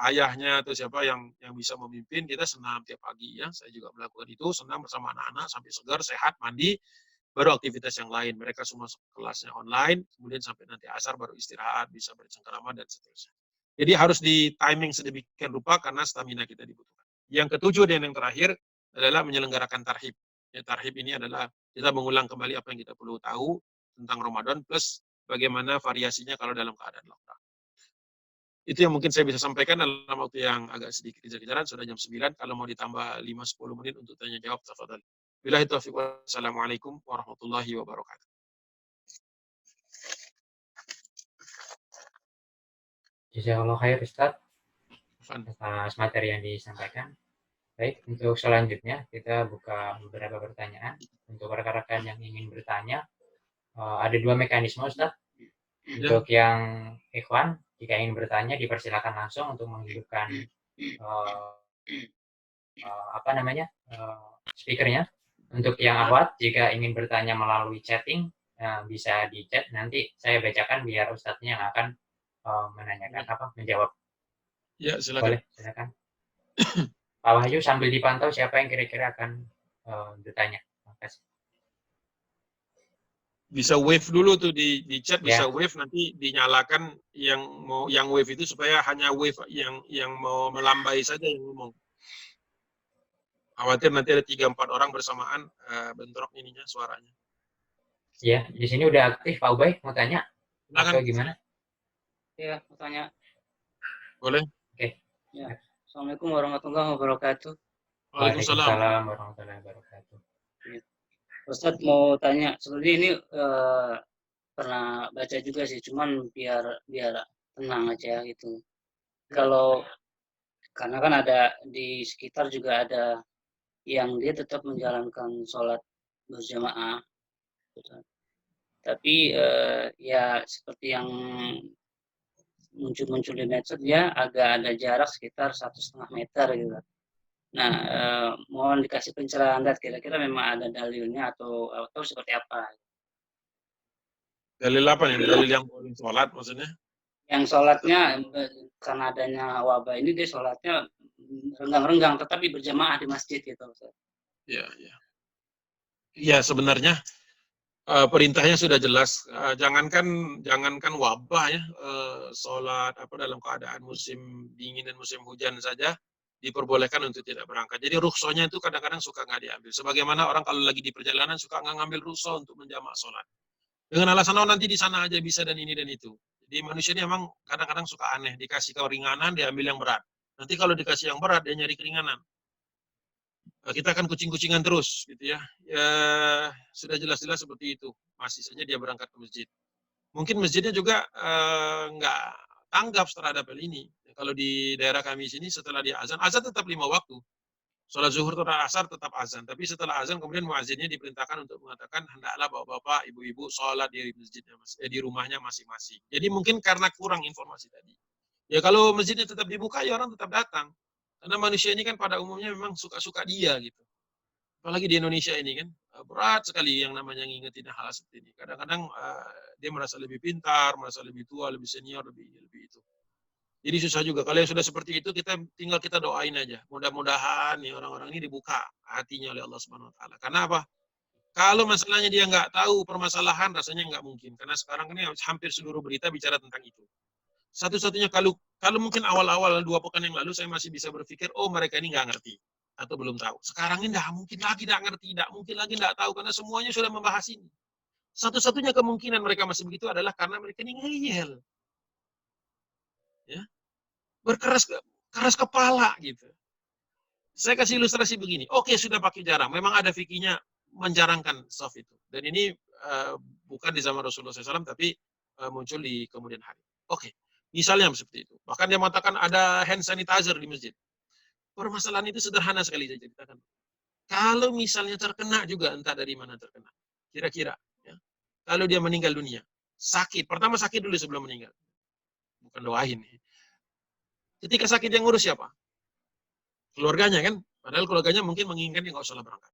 ayahnya atau siapa yang bisa memimpin, kita senam tiap pagi ya. Saya juga melakukan itu, senam bersama anak-anak sampai segar, sehat, mandi, baru aktivitas yang lain. Mereka semua kelasnya online, kemudian sampai nanti asar baru istirahat, bisa bercengkerama dan seterusnya. Jadi harus di timing sedemikian rupa karena stamina kita dibutuhkan. Yang ketujuh dan yang terakhir adalah menyelenggarakan tarhib. Ya, tarhib ini adalah kita mengulang kembali apa yang kita perlu tahu tentang Ramadan plus bagaimana variasinya kalau dalam keadaan lockdown. Itu yang mungkin saya bisa sampaikan dalam waktu yang agak sedikit kejar-kejaran, sudah jam 9, kalau mau ditambah 5-10 menit untuk tanya jawab, tafadhal. Billahi taufiq, wassalamualaikum warahmatullahi wabarakatuh. Jazakallah khair Ustaz Afan. atas materi yang disampaikan. Baik, untuk selanjutnya kita buka beberapa pertanyaan. Untuk rekan-rekan yang ingin bertanya, ada 2 mekanisme Ustaz. Untuk yang ikhwan, jika ingin bertanya dipersilakan langsung untuk menghidupkan speakernya. Untuk yang akhwat, jika ingin bertanya melalui chatting, bisa di chat, nanti saya bacakan biar Ustadznya yang akan menanyakan menjawab. Ya, silakan. Boleh, silakan. Pak Wahyu sambil dipantau siapa yang kira-kira akan bertanya. Makasih. Bisa wave dulu tuh di chat, bisa Ya. wave, nanti dinyalakan yang wave itu supaya hanya wave yang mau melambai saja yang ngomong. Khawatir nanti ada 3-4 orang bersamaan bentrok ininya suaranya. Ya, di sini udah aktif Pak Ubay, mau tanya atau gimana? Ya, mau tanya. Boleh? Oke. Ya. Assalamualaikum warahmatullahi wabarakatuh. Waalaikumsalam warahmatullahi wabarakatuh. Ustaz mau tanya, sebenarnya ini pernah baca juga sih, cuman biar tenang aja gitu. Kalau karena kan ada di sekitar juga ada yang dia tetap menjalankan sholat berjamaah, tapi ya seperti yang muncul di medsos, dia agak ada jarak sekitar 1,5 meter gitu. Nah, mohon dikasih pencerahan, kira-kira memang ada dalilnya atau seperti apa? Dalil apa nih? Dalil yang boleh sholat maksudnya? Yang sholatnya karena adanya wabah ini dia sholatnya renggang-renggang, tetapi berjamaah di masjid gitu. Ya, ya. Ya sebenarnya perintahnya sudah jelas. Jangankan wabah ya, sholat dalam keadaan musim dingin dan musim hujan saja diperbolehkan untuk tidak berangkat. Jadi rukhsahnya itu kadang-kadang suka nggak diambil. Sebagaimana orang kalau lagi di perjalanan suka nggak ngambil rukhsah untuk menjamak sholat. Dengan alasan nanti di sana aja bisa dan ini dan itu. Jadi manusia ini memang kadang-kadang suka aneh. Dikasih keringanan, diambil yang berat. Nanti kalau dikasih yang berat, dia nyari keringanan. Kita akan kucing-kucingan terus, gitu ya. Ya sudah jelas-jelas seperti itu. Masih saja dia berangkat ke masjid. Mungkin masjidnya juga nggak tanggap terhadap hal ini. Kalau di daerah kami sini setelah dia azan tetap 5 waktu. Sholat zuhur atau asar tetap azan. Tapi setelah azan kemudian muazzinnya diperintahkan untuk mengatakan hendaklah bapak-bapak, ibu-ibu sholat di masjidnya, di rumahnya masing-masing. Jadi mungkin karena kurang informasi tadi. Ya kalau masjidnya tetap dibuka ya orang tetap datang. Karena manusia ini kan pada umumnya memang suka-suka dia gitu. Apalagi di Indonesia ini kan berat sekali yang namanya ngingetin hal seperti ini. Kadang-kadang dia merasa lebih pintar, merasa lebih tua, lebih senior, lebih itu. Jadi susah juga. Kalau yang sudah seperti itu tinggal kita doain aja. Mudah-mudahan nih orang-orang ini dibuka hatinya oleh Allah Subhanahu Wa Taala. Karena apa? Kalau masalahnya dia nggak tahu permasalahan, rasanya nggak mungkin. Karena sekarang ini hampir seluruh berita bicara tentang itu. Satu-satunya kalau mungkin awal-awal 2 pekan yang lalu saya masih bisa berpikir, oh mereka ini nggak ngerti atau belum tahu. Sekarang ini nggak mungkin lagi nggak ngerti, nggak mungkin lagi nggak tahu karena semuanya sudah membahas ini. Satu-satunya kemungkinan mereka masih begitu adalah karena mereka ini ngeyel, ya, keras kepala gitu. Saya kasih ilustrasi begini. Oke, sudah pakai jarang. Memang ada fikihnya menjarangkan soft itu. Dan ini bukan di zaman Rasulullah SAW, tapi muncul di kemudian hari. Oke. Misalnya seperti itu. Bahkan dia mengatakan ada hand sanitizer di masjid. Permasalahan itu sederhana sekali saya ceritakan. Kalau misalnya terkena juga, entah dari mana terkena. Kira-kira. Ya. Kalau dia meninggal dunia. Sakit. Pertama sakit dulu sebelum meninggal. Bukan doain. Ketika sakit yang ngurus siapa? Keluarganya kan. Padahal keluarganya mungkin menginginkan dia nggak usah berangkat.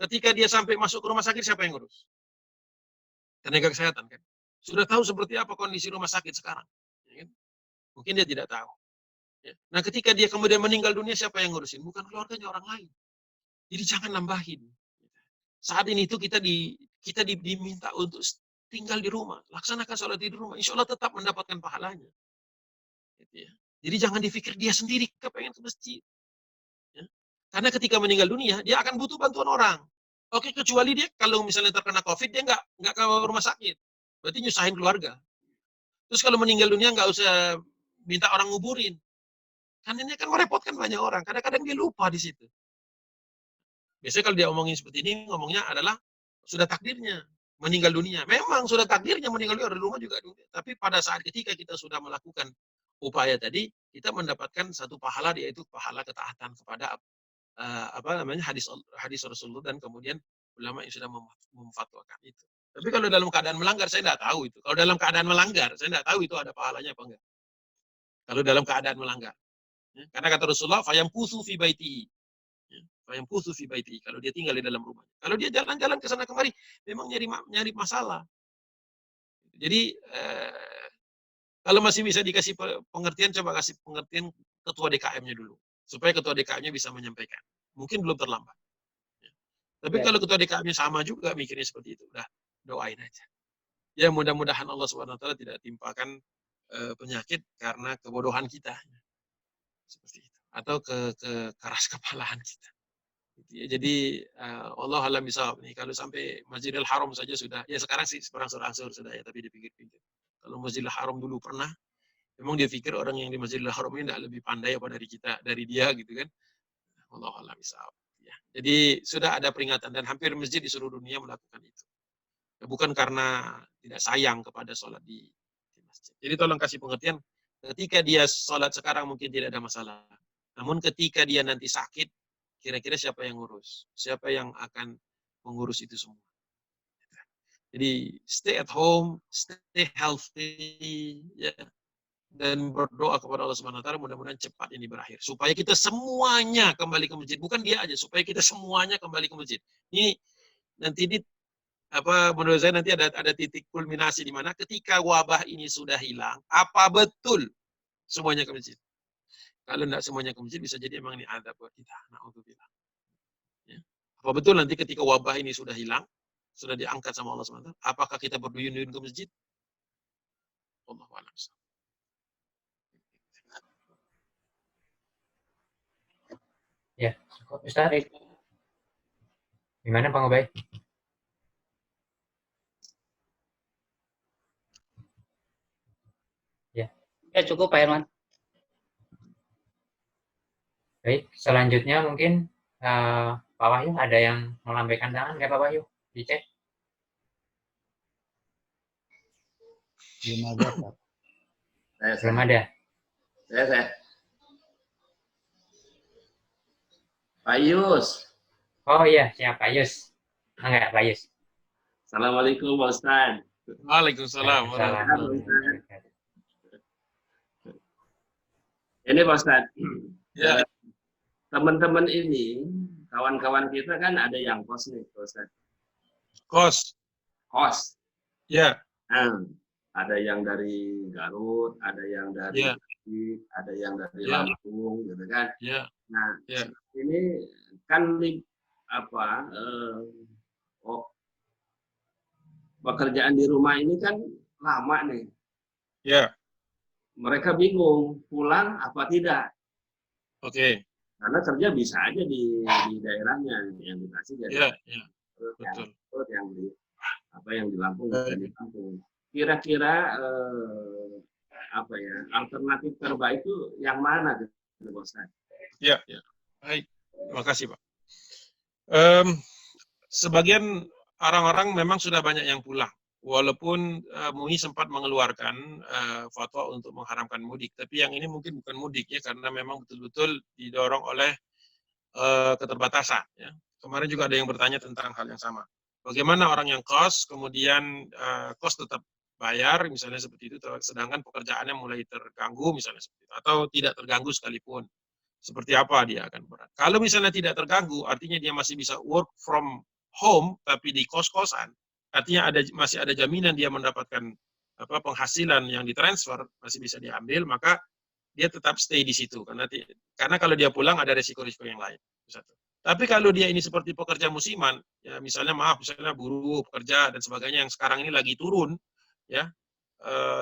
Ketika dia sampai masuk ke rumah sakit, siapa yang ngurus? Tenaga kesehatan kan. Sudah tahu seperti apa kondisi rumah sakit sekarang. Ya kan? Mungkin dia tidak tahu. Ya. Nah, ketika dia kemudian meninggal dunia, siapa yang ngurusin? Bukan keluarganya, orang lain. Jadi jangan nambahin. Saat ini itu kita diminta untuk tinggal di rumah, laksanakan sholat di rumah, insya Allah tetap mendapatkan pahalanya. Gitu ya. Jadi jangan dipikir dia sendiri kepengen ke masjid. Ya. Karena ketika meninggal dunia, dia akan butuh bantuan orang. Oke, kecuali dia kalau misalnya terkena COVID, dia nggak ke rumah sakit. Berarti nyusahin keluarga. Terus kalau meninggal dunia nggak usah minta orang nguburin. Kan ini akan merepotkan banyak orang. Kadang-kadang dia lupa di situ. Biasanya kalau dia omongin seperti ini, ngomongnya adalah sudah takdirnya meninggal dunia. Memang sudah takdirnya meninggal dunia, di rumah juga dunia. Tapi pada saat ketika kita sudah melakukan upaya tadi, kita mendapatkan satu pahala, yaitu pahala ketaatan kepada hadis Rasulullah dan kemudian ulama yang sudah memfatwakan itu. Tapi kalau dalam keadaan melanggar, saya tidak tahu itu. Kalau dalam keadaan melanggar, saya tidak tahu itu ada pahalanya apa enggak. Kalau dalam keadaan melanggar. Ya. Karena kata Rasulullah, fayamkuthu fi baitihi. Fayamkuthu fi baitihi. Kalau dia tinggal di dalam rumahnya. Kalau dia jalan-jalan ke sana kemari, memang nyari masalah. Jadi kalau masih bisa dikasih pengertian, coba kasih pengertian ketua DKM-nya dulu. Supaya ketua DKM-nya bisa menyampaikan. Mungkin belum terlambat. Ya. Tapi kalau ketua DKM-nya sama juga mikirnya seperti itu, udah doain aja. Ya mudah-mudahan Allah SWT tidak timpakan penyakit karena kebodohan kita. Seperti itu. Atau keras kepalaan kita. Jadi Allah alam bisawab nih, kalau sampai Masjidil Haram saja sudah, ya sekarang sih berangsur-angsur sudah ya, tapi dipikir-pikir. Kalau Masjidil Haram dulu pernah, memang dia pikir orang yang di Masjidil Haram ini tidak lebih pandai apa dari dia gitu kan. Allah alam bisawab. Ya. Jadi sudah ada peringatan dan hampir masjid di seluruh dunia melakukan itu. Ya, bukan karena tidak sayang kepada sholat di masjid. Jadi tolong kasih pengertian, ketika dia sholat sekarang mungkin tidak ada masalah. Namun ketika dia nanti sakit, kira-kira siapa yang ngurus? Siapa yang akan mengurus itu semua? Jadi stay at home, stay healthy, ya, dan berdoa kepada Allah Subhanahu Wa Taala mudah-mudahan cepat ini berakhir. Supaya kita semuanya kembali ke masjid, bukan dia aja. Supaya kita semuanya kembali ke masjid. Ini nanti menurut saya nanti ada titik kulminasi di mana ketika wabah ini sudah hilang, apa betul semuanya ke masjid? Kalau tidak semuanya ke masjid, bisa jadi emang ini ada buat kita. Na'udzubillah. Ya. Apa betul nanti ketika wabah ini sudah hilang, sudah diangkat sama Allah SWT, apakah kita berduyun-duyun ke masjid? Allahu a'lam. Ya, Ustaz. Gimana Bang Ubay? Ya. Ya cukup Pak Herman. Baik, selanjutnya mungkin Pak Wahyu ada yang melambaikan tangan nggak Pak Wahyu? Dicek. Belum ada, Pak. Belum ada. Saya. Pak Yus. Oh iya, siap Pak Yus. Enggak, Pak Yus. Assalamualaikum Pak Ustaz. Waalaikumsalam. Ini Pak Ustaz. Ya. Teman-teman ini, kawan-kawan kita kan ada yang kos nih, Pak Ustaz. Kos. Ya. Ada yang dari Garut, ada yang dari ada yang dari Lampung, gitu kan. Ya. Nah, ini kan pekerjaan di rumah ini kan lama nih. Ya. Mereka bingung pulang apa tidak. Oke. Karena kerja bisa aja di daerahnya yang dikasih jadi. Ya. Betul. Yang di Lampung dan di Lampung. Kira-kira alternatif terbaik itu yang mana gitu, Ustaz? Ya. Baik. Terima kasih, Pak. Sebagian orang-orang memang sudah banyak yang pulang. Walaupun MUI sempat mengeluarkan fatwa untuk mengharamkan mudik, tapi yang ini mungkin bukan mudik ya, karena memang betul-betul didorong oleh keterbatasan. Ya. Kemarin juga ada yang bertanya tentang hal yang sama. Bagaimana orang yang kos, kemudian kos tetap bayar, misalnya seperti itu, sedangkan pekerjaannya mulai terganggu, misalnya seperti itu, atau tidak terganggu sekalipun. Seperti apa dia akan berat. Kalau misalnya tidak terganggu, artinya dia masih bisa work from home, tapi di kos-kosan, artinya masih ada jaminan dia mendapatkan penghasilan yang ditransfer masih bisa diambil, maka dia tetap stay di situ karena kalau dia pulang ada resiko-resiko yang lain. Satu. Tapi kalau dia ini seperti pekerja musiman, ya misalnya buruh, pekerja dan sebagainya yang sekarang ini lagi turun, ya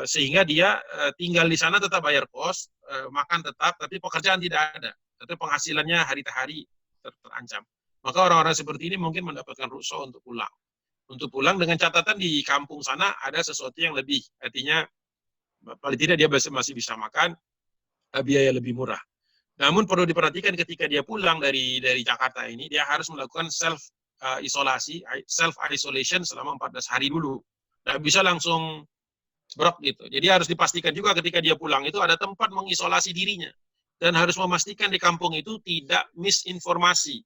sehingga dia tinggal di sana tetap bayar kos, makan tetap, tapi pekerjaan tidak ada, atau penghasilannya hari ke hari terancam. Maka orang-orang seperti ini mungkin mendapatkan rukhsah untuk pulang. Untuk pulang dengan catatan di kampung sana ada sesuatu yang lebih, artinya paling tidak dia masih bisa makan, biaya lebih murah. Namun perlu diperhatikan ketika dia pulang dari Jakarta ini, dia harus melakukan self isolation selama 14 hari dulu. Nggak bisa langsung brok gitu. Jadi harus dipastikan juga ketika dia pulang itu ada tempat mengisolasi dirinya. Dan harus memastikan di kampung itu tidak misinformasi.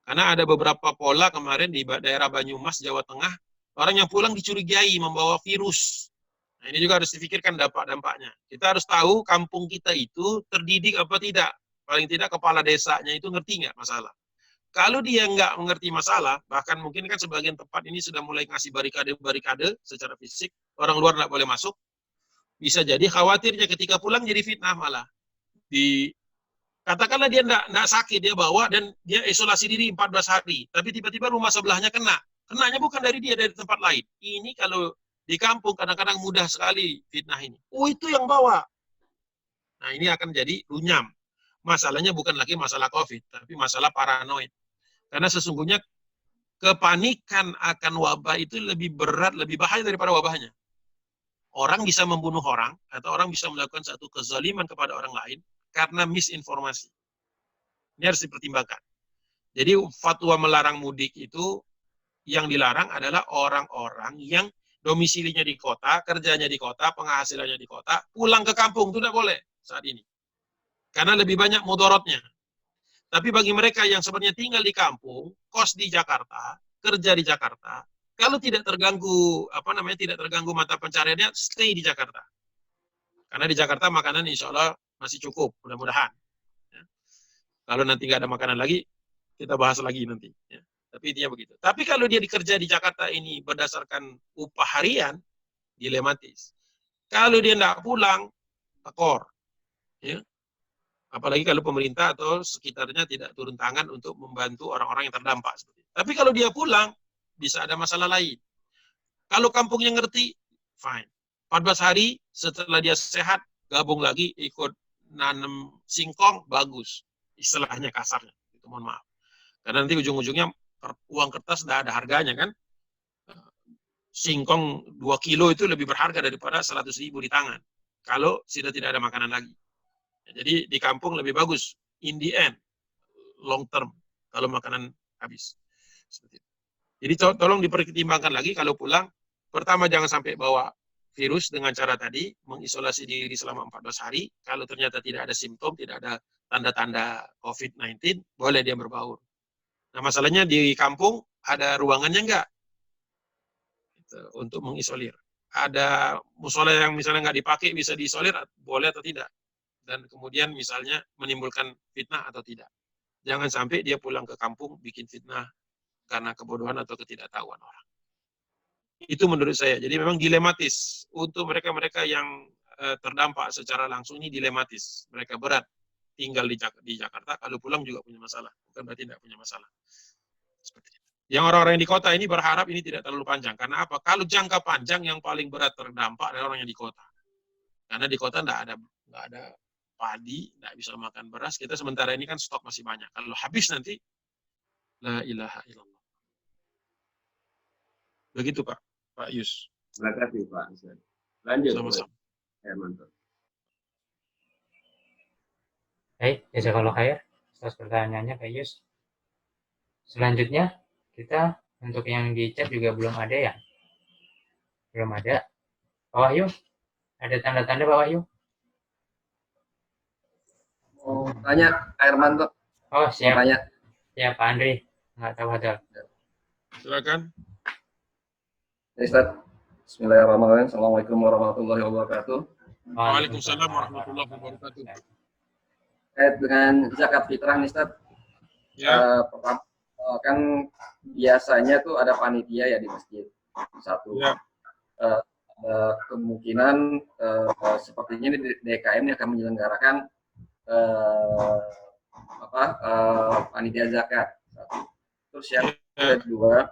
Karena ada beberapa pola kemarin di daerah Banyumas, Jawa Tengah, orang yang pulang dicurigai membawa virus. Nah, ini juga harus dipikirkan dampak-dampaknya. Kita harus tahu kampung kita itu terdidik apa tidak. Paling tidak kepala desanya itu ngerti nggak masalah. Kalau dia nggak mengerti masalah, bahkan mungkin kan sebagian tempat ini sudah mulai ngasih barikade secara fisik, orang luar nggak boleh masuk, bisa jadi khawatirnya ketika pulang jadi fitnah malah. Katakanlah dia nggak sakit, dia bawa dan dia isolasi diri 14 hari, tapi tiba-tiba rumah sebelahnya kena. Kenanya bukan dari dia, dari tempat lain. Ini kalau di kampung kadang-kadang mudah sekali fitnah ini. Oh, itu yang bawa. Nah, ini akan jadi runyam. Masalahnya bukan lagi masalah COVID, tapi masalah paranoid. Karena sesungguhnya kepanikan akan wabah itu lebih berat, lebih bahaya daripada wabahnya. Orang bisa membunuh orang, atau orang bisa melakukan satu kezaliman kepada orang lain karena misinformasi. Ini harus dipertimbangkan. Jadi fatwa melarang mudik itu yang dilarang adalah orang-orang yang domisilinya di kota, kerjanya di kota, penghasilannya di kota, pulang ke kampung itu tidak boleh saat ini. Karena lebih banyak mudorotnya. Tapi bagi mereka yang sebenarnya tinggal di kampung, kos di Jakarta, kerja di Jakarta, kalau tidak terganggu tidak terganggu mata pencariannya, stay di Jakarta. Karena di Jakarta makanan insya Allah masih cukup, mudah-mudahan. Ya. Kalau nanti nggak ada makanan lagi, kita bahas lagi nanti. Ya. Tapi intinya begitu. Tapi kalau dia dikerja di Jakarta ini berdasarkan upah harian, dilematis. Kalau dia nggak pulang, tekor. Ya. Apalagi kalau pemerintah atau sekitarnya tidak turun tangan untuk membantu orang-orang yang terdampak. Tapi kalau dia pulang, bisa ada masalah lain. Kalau kampungnya ngerti, fine. 14 hari setelah dia sehat, gabung lagi, ikut nanam singkong, bagus. Istilahnya kasarnya. Itu mohon maaf. Karena nanti ujung-ujungnya uang kertas tidak ada harganya kan. Singkong 2 kilo itu lebih berharga daripada 100.000 di tangan. Kalau sudah tidak ada makanan lagi. Jadi di kampung lebih bagus, in the end, long term, kalau makanan habis. Seperti itu. Jadi tolong dipertimbangkan lagi kalau pulang, pertama jangan sampai bawa virus dengan cara tadi, mengisolasi diri selama 14 hari, kalau ternyata tidak ada simptom, tidak ada tanda-tanda COVID-19, boleh dia berbaur. Nah masalahnya di kampung, ada ruangannya enggak? Untuk mengisolir. Ada musola yang misalnya nggak dipakai, bisa diisolir, boleh atau tidak? Dan kemudian misalnya menimbulkan fitnah atau tidak. Jangan sampai dia pulang ke kampung bikin fitnah karena kebodohan atau ketidaktahuan orang. Itu menurut saya. Jadi memang dilematis. Untuk mereka-mereka yang terdampak secara langsung ini dilematis. Mereka berat tinggal di Jakarta, kalau pulang juga punya masalah. Bukan berarti tidak punya masalah. Seperti itu. Yang orang-orang yang di kota ini berharap ini tidak terlalu panjang. Karena apa? Kalau jangka panjang yang paling berat terdampak adalah orang yang di kota. Karena di kota nggak ada padi, nggak bisa makan beras, kita sementara ini kan stok masih banyak. Kalau habis nanti, la ilaha illallah. Begitu Pak Yus. Terima kasih Pak. Lanjut. Sama-sama. Ya, mantap. Baik, jazakallah khair atas pertanyaannya Pak Yus. Selanjutnya, kita untuk yang di chat juga belum ada ya? Belum ada. Pak Wahyu, ada tanda-tanda Pak Wahyu? Oh, tanya Pak Hermanto. Oh, siap. Tanya. Ya, Pak Andri. Nggak tahu ada. Silakan. Ustaz. Bismillahirrahmanirrahim. Assalamualaikum warahmatullahi wabarakatuh. Waalaikumsalam warahmatullahi wabarakatuh. Dengan zakat fitrah nih Ustaz. Ya. Pertama, kan biasanya tuh ada panitia ya di masjid. Satu. Ya. kemungkinan sepertinya di DKM akan menyelenggarakan panitia zakat. Terus yang kedua,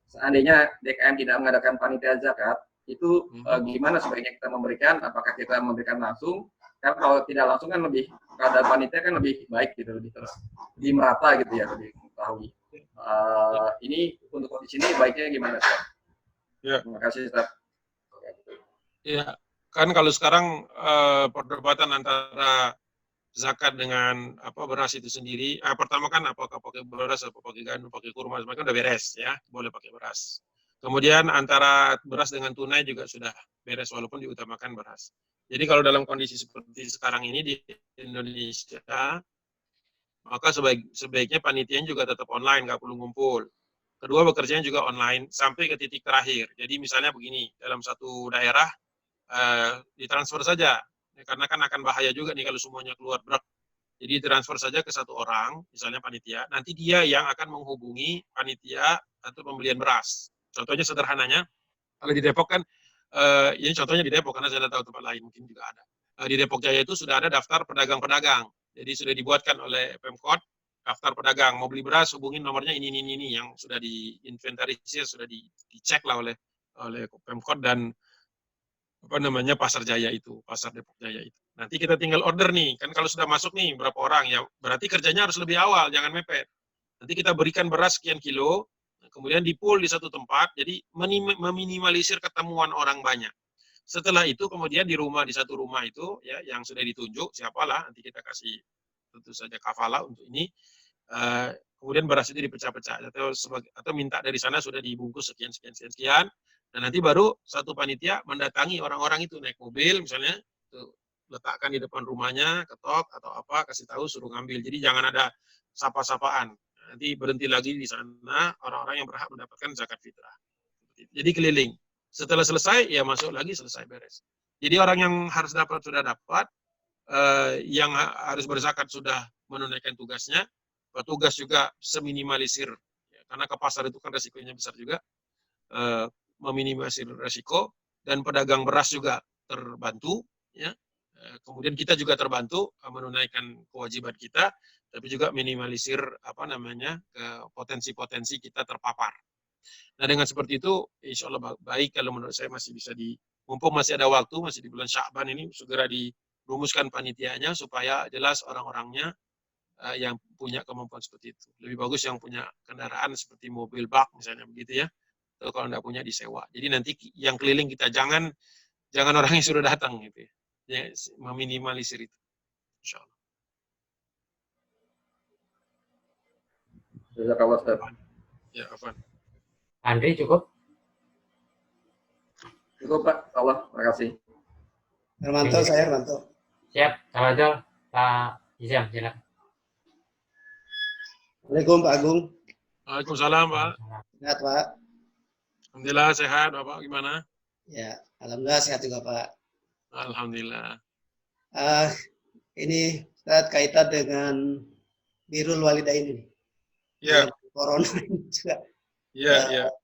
seandainya DKM tidak mengadakan panitia zakat, itu gimana sebaiknya kita memberikan? Apakah kita memberikan langsung? Karena kalau tidak langsung kan lebih, keadaan panitia kan lebih baik gitu, lebih merata gitu ya, lebih mengetahui. Ini untuk kondisi ini baiknya gimana, Ustaz? Ya. Terima kasih, Ustaz. Ya, kan kalau sekarang perdebatan antara zakat dengan beras itu sendiri, pertama kan apakah pakai beras atau pakai gandum, pakai kurma, mereka udah beres ya, boleh pakai beras. Kemudian antara beras dengan tunai juga sudah beres walaupun diutamakan beras. Jadi kalau dalam kondisi seperti sekarang ini di Indonesia, maka sebaiknya panitianya juga tetap online, nggak perlu ngumpul. Kedua, bekerjanya juga online sampai ke titik terakhir. Jadi misalnya begini, dalam satu daerah ditransfer saja, karena kan akan bahaya juga nih kalau semuanya keluar berat. Jadi transfer saja ke satu orang, misalnya panitia, nanti dia yang akan menghubungi panitia untuk pembelian beras. Contohnya sederhananya, kalau di Depok kan, ini contohnya di Depok, karena saya tidak tahu tempat lain, mungkin juga ada. Di Depok Jaya itu sudah ada daftar pedagang-pedagang. Jadi sudah dibuatkan oleh Pemkot, daftar pedagang. Mau beli beras, hubungin nomornya ini, yang sudah diinventarisir, sudah dicek lah oleh Pemkot dan Pasar Jaya itu, Pasar Depok Jaya itu. Nanti kita tinggal order nih, kan kalau sudah masuk nih berapa orang ya, berarti kerjanya harus lebih awal, jangan mepet. Nanti kita berikan beras sekian kilo, kemudian di-pool di satu tempat, jadi meminimalisir ketemuan orang banyak. Setelah itu kemudian di satu rumah itu ya yang sudah ditunjuk siapalah, nanti kita kasih tentu saja kafala untuk ini. Kemudian beras itu dipecah-pecah atau minta dari sana sudah dibungkus sekian. Dan nanti baru satu panitia mendatangi orang-orang itu naik mobil misalnya, letakkan di depan rumahnya, ketok atau apa, kasih tahu suruh ngambil. Jadi jangan ada sapa-sapaan. Nanti berhenti lagi di sana orang-orang yang berhak mendapatkan zakat fitrah. Jadi keliling. Setelah selesai ya masuk lagi, selesai beres. Jadi orang yang harus dapat sudah dapat, yang harus berzakat sudah menunaikan tugasnya. Petugas juga seminimalisir, ya, karena ke pasar itu kan resikonya besar juga, meminimalisir resiko, dan pedagang beras juga terbantu, ya. Kemudian kita juga terbantu menunaikan kewajiban kita, tapi juga minimalisir potensi-potensi kita terpapar. Nah dengan seperti itu, insya Allah baik. Kalau menurut saya masih bisa mumpung masih ada waktu, masih di bulan Sya'ban ini, segera dirumuskan panitianya supaya jelas orang-orangnya yang punya kemampuan seperti itu. Lebih bagus yang punya kendaraan seperti mobil bak misalnya begitu ya. Atau kalau tidak punya disewa. Jadi nanti yang keliling kita jangan orang yang sudah datang gitu ya. Ya, meminimalisir itu. Insyaallah. Jazakallah, Ustaz. Ya, Afwan. Andri cukup? Cukup, Pak. Allah, terima kasih. Hermanto, saya Hermanto. Siap, Tawadzol, Pak Izam, silakan. Assalamualaikum Pak Agung. Waalaikumsalam Pak. Sehat Pak? Alhamdulillah sehat, Bapak gimana? Ya, alhamdulillah sehat juga Pak. Alhamdulillah. Ini Ustaz kaitan dengan birrul walidain ini. Ya. Corona ini juga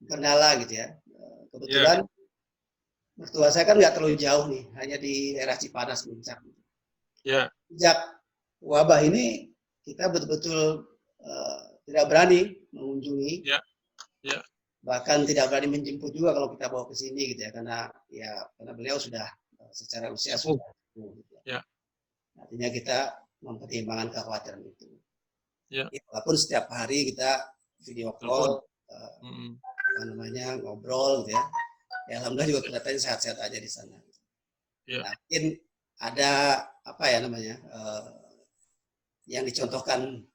kendala gitu ya. Kebetulan mertua saya kan nggak terlalu jauh nih, hanya di daerah Cipanas Puncak. Ya. Sejak wabah ini kita betul-betul tidak berani mengunjungi, bahkan tidak berani menjemput juga kalau kita bawa ke sini gitu ya, karena beliau sudah secara usia sudah gitu ya. Artinya kita mempertimbangkan kekhawatiran itu. Ya, walaupun setiap hari kita video call, ngobrol gitu ya. Ya alhamdulillah juga kelihatannya sehat-sehat aja di sana. Nah, mungkin ada yang dicontohkan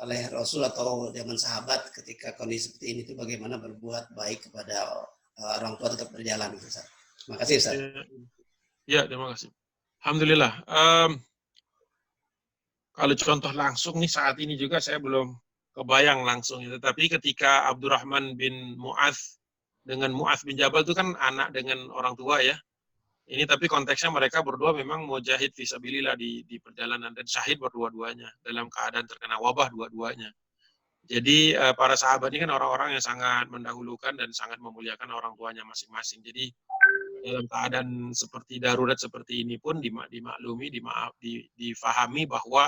oleh Rasul atau zaman sahabat ketika kondisi seperti ini itu bagaimana berbuat baik kepada orang tua tetap berjalan gitu, Ustaz. Terima kasih, Ustaz. Ya, terima kasih. Alhamdulillah. Kalau contoh langsung nih saat ini juga saya belum kebayang langsung itu, tapi ketika Abdurrahman bin Mu'adz dengan Mu'adz bin Jabal itu kan anak dengan orang tua ya. Ini tapi konteksnya mereka berdua memang mujahid fisabilillah di perjalanan dan syahid berdua-duanya dalam keadaan terkena wabah dua-duanya. Jadi para sahabat ini kan orang-orang yang sangat mendahulukan dan sangat memuliakan orang tuanya masing-masing. Jadi dalam keadaan seperti darurat seperti ini pun dimaklumi, difahami bahwa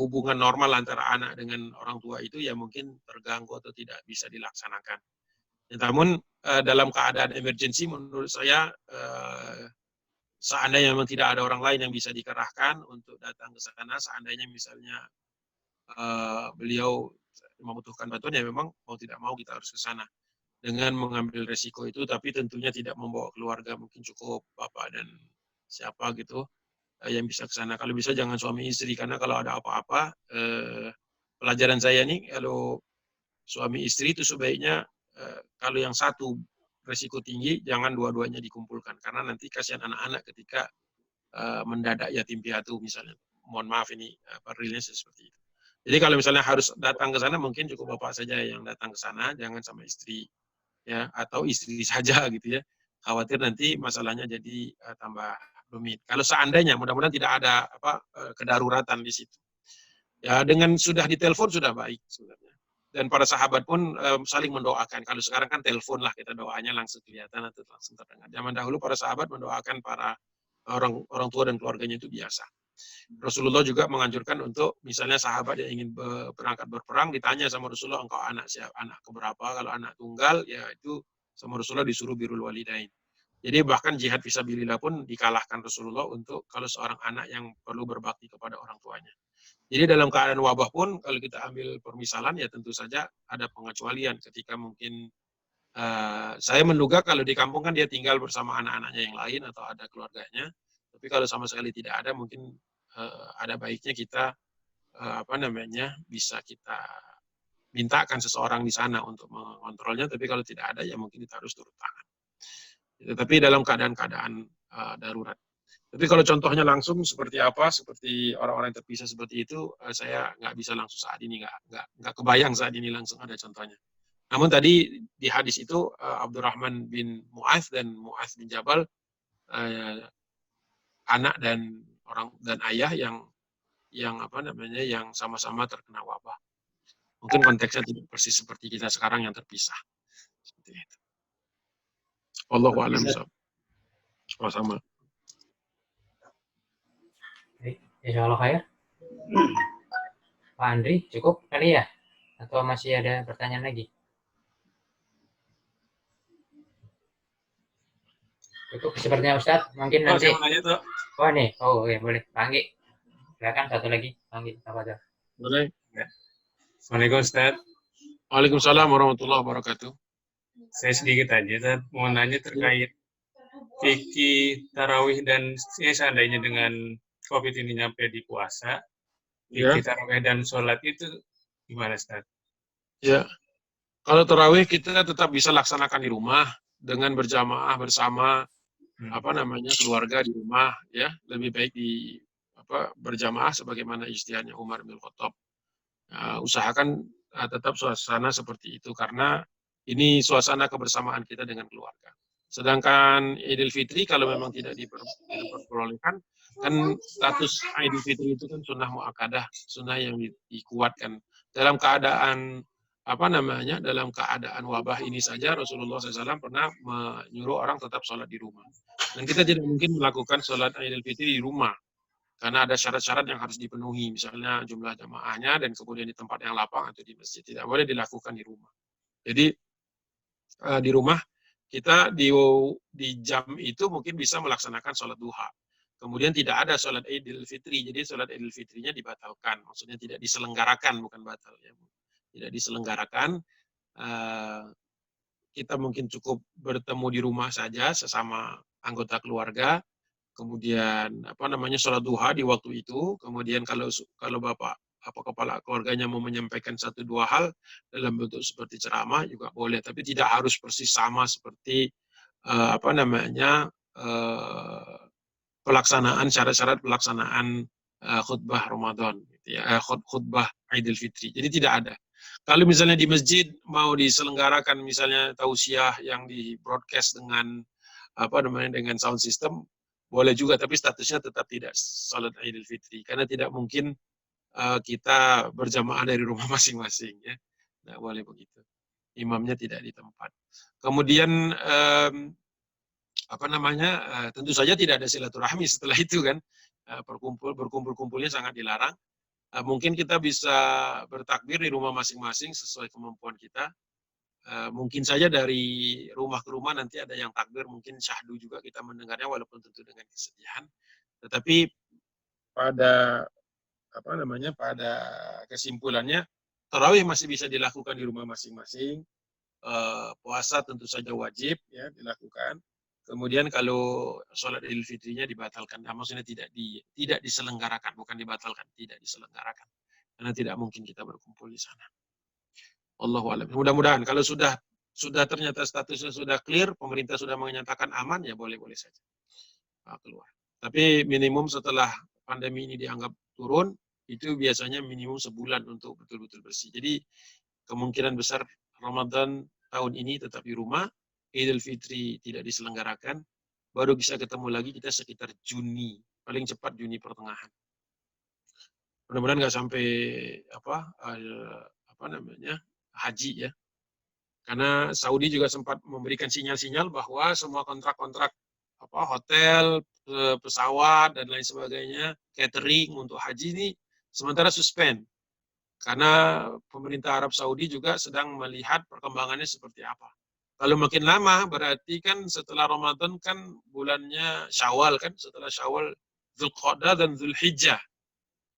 hubungan normal antara anak dengan orang tua itu ya mungkin terganggu atau tidak bisa dilaksanakan. Namun dalam keadaan emergensi menurut saya seandainya memang tidak ada orang lain yang bisa dikerahkan untuk datang ke sana, seandainya misalnya beliau membutuhkan bantuan, ya memang mau tidak mau kita harus ke sana dengan mengambil resiko itu, tapi tentunya tidak membawa keluarga, mungkin cukup bapak dan siapa gitu yang bisa ke sana. Kalau bisa jangan suami istri, karena kalau ada apa-apa, pelajaran saya nih, kalau suami istri itu sebaiknya kalau yang satu resiko tinggi, jangan dua-duanya dikumpulkan, karena nanti kasihan anak-anak ketika mendadak yatim piatu misalnya. Mohon maaf ini realnya seperti itu. Jadi kalau misalnya harus datang ke sana, mungkin cukup bapak saja yang datang ke sana, jangan sama istri, ya, atau istri saja gitu ya. Khawatir nanti masalahnya jadi tambah rumit. Kalau seandainya, mudah-mudahan tidak ada kedaruratan di situ. Ya, dengan sudah ditelepon sudah baik sebenarnya. Dan para sahabat pun saling mendoakan. Kalau sekarang kan telepon lah, kita doanya langsung kelihatan atau langsung terdengar. Zaman dahulu para sahabat mendoakan para orang tua dan keluarganya itu biasa. Rasulullah juga menganjurkan untuk misalnya sahabat yang ingin berangkat berperang, ditanya sama Rasulullah, engkau anak siapa, anak keberapa? Kalau anak tunggal, ya itu sama Rasulullah disuruh birrul walidain. Jadi bahkan jihad fisabilillah pun dikalahkan Rasulullah untuk kalau seorang anak yang perlu berbakti kepada orang tuanya. Jadi dalam keadaan wabah pun kalau kita ambil permisalan, ya tentu saja ada pengecualian ketika mungkin saya menduga kalau di kampung kan dia tinggal bersama anak-anaknya yang lain atau ada keluarganya. Tapi kalau sama sekali tidak ada, mungkin ada baiknya kita bisa kita mintakan seseorang di sana untuk mengontrolnya. Tapi kalau tidak ada, ya mungkin kita harus turun tangan. Tapi dalam keadaan-keadaan darurat. Tapi kalau contohnya langsung seperti apa, seperti orang-orang yang terpisah seperti itu, saya nggak bisa langsung saat ini, nggak kebayang saat ini langsung ada contohnya. Namun tadi di hadis itu Abdurrahman bin Mu'adz dan Mu'adz bin Jabal, anak dan ayah yang sama-sama terkena wabah. Mungkin konteksnya tidak persis seperti kita sekarang yang terpisah. Seperti itu. Wallahu a'lam bishawab. Sama-sama. Insyaallah khair. Pak Andri, cukup kali ya? Atau masih ada pertanyaan lagi? Cukup sepertinya Ustadz. Mungkin nanti. Oh nih, oke, boleh. Panggil. Silakan satu lagi. Panggil. Apa tuh? Boleh. Ya. Assalamualaikum Ustadz. Waalaikumsalam warahmatullahi wabarakatuh. Saya sedikit aja, Ustadz. Mau nanya terkait fikih tarawih dan seandainya dengan COVID ini nyampe di puasa, fikih tarawih dan sholat itu gimana, Ustadz? Ya, kalau tarawih kita tetap bisa laksanakan di rumah dengan berjamaah bersama keluarga di rumah, ya. Lebih baik berjamaah sebagaimana ijtihadnya Umar bin Khattab. Usahakan tetap suasana seperti itu karena ini suasana kebersamaan kita dengan keluarga. Sedangkan Idul Fitri kalau memang tidak diperbolehkan, kan status Idul Fitri itu kan sunnah muakkadah, sunnah yang dikuatkan. Dalam keadaan dalam keadaan wabah ini saja Rasulullah SAW pernah menyuruh orang tetap sholat di rumah. Dan kita tidak mungkin melakukan sholat Idul Fitri di rumah karena ada syarat-syarat yang harus dipenuhi, misalnya jumlah jamaahnya dan kemudian di tempat yang lapang atau di masjid. Tidak boleh dilakukan di rumah. Jadi di rumah kita di jam itu mungkin bisa melaksanakan sholat duha. Kemudian tidak ada sholat Idul Fitri, jadi sholat Idul Fitrinya dibatalkan. Maksudnya tidak diselenggarakan, bukan batal ya. Tidak diselenggarakan, kita mungkin cukup bertemu di rumah saja sesama anggota keluarga, kemudian sholat duha di waktu itu, kemudian kalau bapak kepala keluarganya mau menyampaikan 1-2 hal dalam bentuk seperti ceramah juga boleh, tapi tidak harus persis sama seperti pelaksanaan syarat-syarat pelaksanaan khutbah Ramadan, gitu ya, khutbah Idul Fitri. Jadi tidak ada. Kalau misalnya di masjid mau diselenggarakan misalnya tausiah yang di broadcast dengan dengan sound system boleh juga, tapi statusnya tetap tidak salat Idul Fitri karena tidak mungkin kita berjamaah dari rumah masing-masing ya. Nggak boleh begitu. Imamnya tidak di tempat. Kemudian tentu saja tidak ada silaturahmi setelah itu kan. Berkumpul-kumpulnya sangat dilarang. Mungkin kita bisa bertakbir di rumah masing-masing sesuai kemampuan kita. Mungkin saja dari rumah ke rumah nanti ada yang takbir, mungkin syahdu juga kita mendengarnya walaupun tentu dengan kesedihan. Tetapi pada pada kesimpulannya tarawih masih bisa dilakukan di rumah masing-masing. Puasa tentu saja wajib ya dilakukan. Kemudian kalau sholat Idul Fitrinya dibatalkan, maksudnya tidak diselenggarakan, bukan dibatalkan, tidak diselenggarakan. Karena tidak mungkin kita berkumpul di sana. Allahu a'lam. Mudah-mudahan kalau sudah ternyata statusnya sudah clear, pemerintah sudah menyatakan aman, ya boleh-boleh saja keluar. Tapi minimum setelah pandemi ini dianggap turun, itu biasanya minimum sebulan untuk betul-betul bersih. Jadi kemungkinan besar Ramadan tahun ini tetap di rumah, Idul Fitri tidak diselenggarakan, baru bisa ketemu lagi kita sekitar Juni, paling cepat Juni pertengahan. Mudah-mudahan nggak sampai haji ya. Karena Saudi juga sempat memberikan sinyal-sinyal bahwa semua kontrak-kontrak hotel, pesawat dan lain sebagainya, catering untuk haji ini sementara suspend. Karena pemerintah Arab Saudi juga sedang melihat perkembangannya seperti apa. Kalau makin lama berarti kan setelah Ramadan kan bulannya Syawal kan, setelah Syawal Dzulqa'dah dan Dzulhijjah.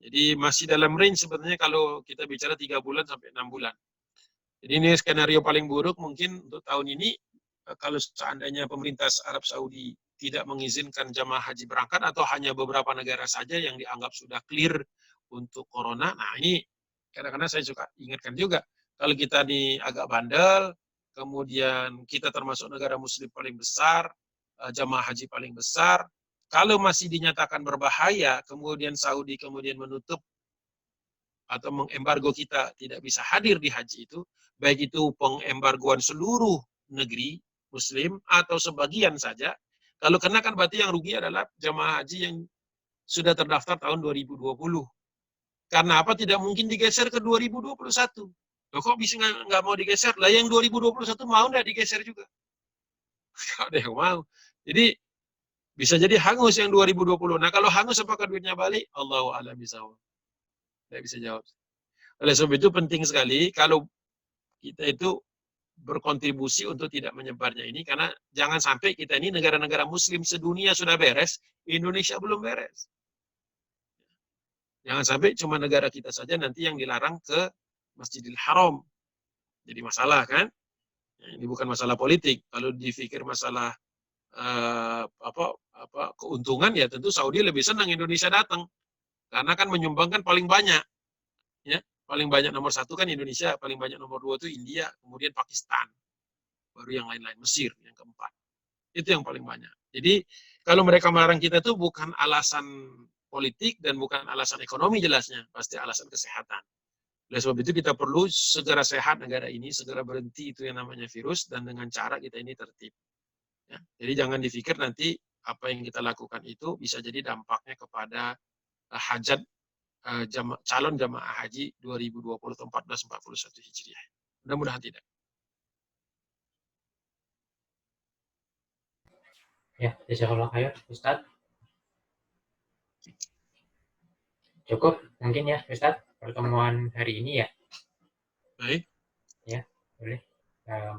Jadi masih dalam range sebenarnya kalau kita bicara 3 bulan sampai 6 bulan. Jadi ini skenario paling buruk mungkin untuk tahun ini kalau seandainya pemerintah Arab Saudi tidak mengizinkan jamaah haji berangkat atau hanya beberapa negara saja yang dianggap sudah clear untuk corona. Nah ini kadang-kadang saya suka ingatkan juga, kalau kita ini agak bandel, kemudian kita termasuk negara muslim paling besar, jamaah haji paling besar, kalau masih dinyatakan berbahaya, kemudian Saudi kemudian menutup atau mengembargo kita tidak bisa hadir di haji itu, baik itu pengembargoan seluruh negeri muslim atau sebagian saja, kalau kena kan berarti yang rugi adalah jamaah haji yang sudah terdaftar tahun 2020. Karena apa? Tidak mungkin digeser ke 2021. Loh, kok bisa nggak mau digeser? Lah yang 2021 mau nggak digeser juga? Nggak ada yang mau. Jadi bisa jadi hangus yang 2020. Nah kalau hangus apakah duitnya balik? Allahu a'lam bishawab. Tidak bisa jawab. Oleh sebab itu penting sekali kalau kita itu berkontribusi untuk tidak menyebarnya ini, karena jangan sampai kita ini negara-negara muslim sedunia sudah beres, Indonesia belum beres. Jangan sampai cuma negara kita saja nanti yang dilarang ke Masjidil Haram. Jadi masalah kan? Ini bukan masalah politik. Kalau dipikir masalah keuntungan, ya tentu Saudi lebih senang Indonesia datang. Karena kan menyumbangkan paling banyak. Ya, paling banyak nomor 1 kan Indonesia, paling banyak nomor 2 itu India, kemudian Pakistan. Baru yang lain-lain, Mesir yang keempat. Itu yang paling banyak. Jadi kalau mereka melarang kita itu bukan alasan politik dan bukan alasan ekonomi jelasnya, pasti alasan kesehatan. Oleh sebab itu kita perlu segera sehat negara ini, segera berhenti itu yang namanya virus, dan dengan cara kita ini tertib. Ya, jadi jangan dipikir nanti apa yang kita lakukan itu bisa jadi dampaknya kepada hajat calon jamaah haji 2020 atau 1441 Hijriah. Mudah-mudahan tidak. Ya, jazakallah khair, Ustaz. Cukup mungkin ya, Ustaz, pertemuan hari ini ya. Baik. Ya, boleh.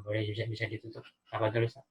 Boleh bisa ditutup. Apa dulu, Ustaz?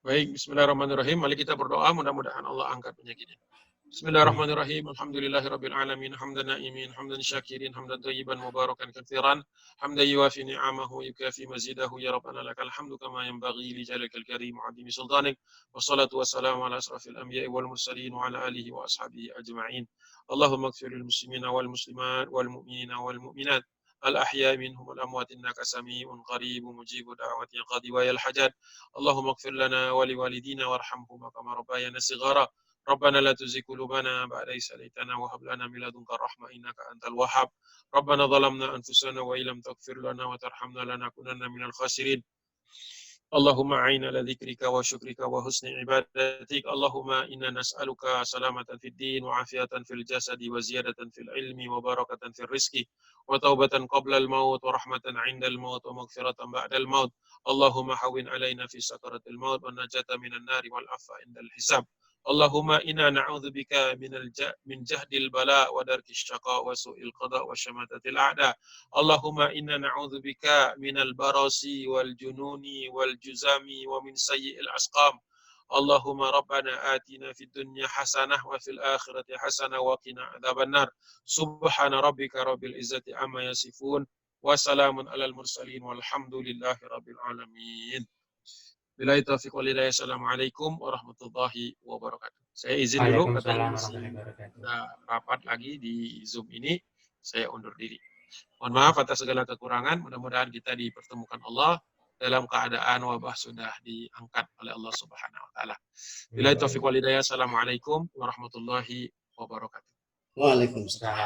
Baik, bismillahirrahmanirrahim. Mari kita berdoa, mudah-mudahan Allah angkat penyakitnya. Bismillahirrahmanirrahim. Alhamdulillahirabbil alamin, hamdan na'imin, hamdan syakirin, hamdan thayyiban mubarakan katsiran, hamdan yuwafi ni'amahu yukafi mazidahu, ya rabbana lakal hamdu kama yanbaghi li jalalil karim wa 'azimi sultanik. Wassalatu wassalamu ala asrafil anbiya'i wal mursalin wa ala alihi wa ashabihi ajma'in. Allahumma ighfir lil muslimina wal muslimat wal mu'minina wal mu'minat al-ahya minhum wal amwat, innaka sami'un qaribun mujibu da'wati qadi wa yal hajat. Allahumma ighfir lana wa liwalidina warhamhum kama rabbayana shighara. ربنا لا تزغ قلوبنا بعد إذ هديتنا وهب لنا من لدنك الرحمة إنك أنت الوهاب. ربنا ظلمنا أنفسنا وإن لم تغفر لنا وترحمنا لنكونن من الخاسرين. Allahumma a'in ala dzikrika wa syukrika wa husni ibadatik. Allahumma inna nas'aluka salamatan fid din wa afiatan fil jasadi wa ziyadatan fil ilmi wa barakatan fil rizqi wa taubatan qabla al maut wa rahmatan 'inda al maut wa maghfiratan ba'da al maut. Allahumma hawwin 'alaina fi sakaratil maut wa najata minan nari wal afwa 'inda al hisab. Allahumma inna na'udzubika min jahdil bala wa darkis syaqa wa su'il qada wa syamatatil a'da. Allahumma inna na'udzubika minal barasi wal jununi wal juzami wa min sayyi'il asqam. Allahumma rabbana atina fid dunya hasanah wa fil akhirati hasanah wa qina adzabannar. Subhana rabbika rabbil izzati amma yasifun wa salamun alal mursalin walhamdulillahi rabbil alamin. Billahi taufiq wal hidayah. Assalamualaikum warahmatullahi wabarakatuh. Saya izin dulu, katanya masih ada rapat lagi di Zoom ini. Saya undur diri. Mohon maaf atas segala kekurangan. Mudah-mudahan kita dipertemukan Allah dalam keadaan wabah sudah diangkat oleh Allah Subhanahu wa taala. Billahi taufiq wal hidayah. Assalamualaikum warahmatullahi wabarakatuh. Waalaikumsalam.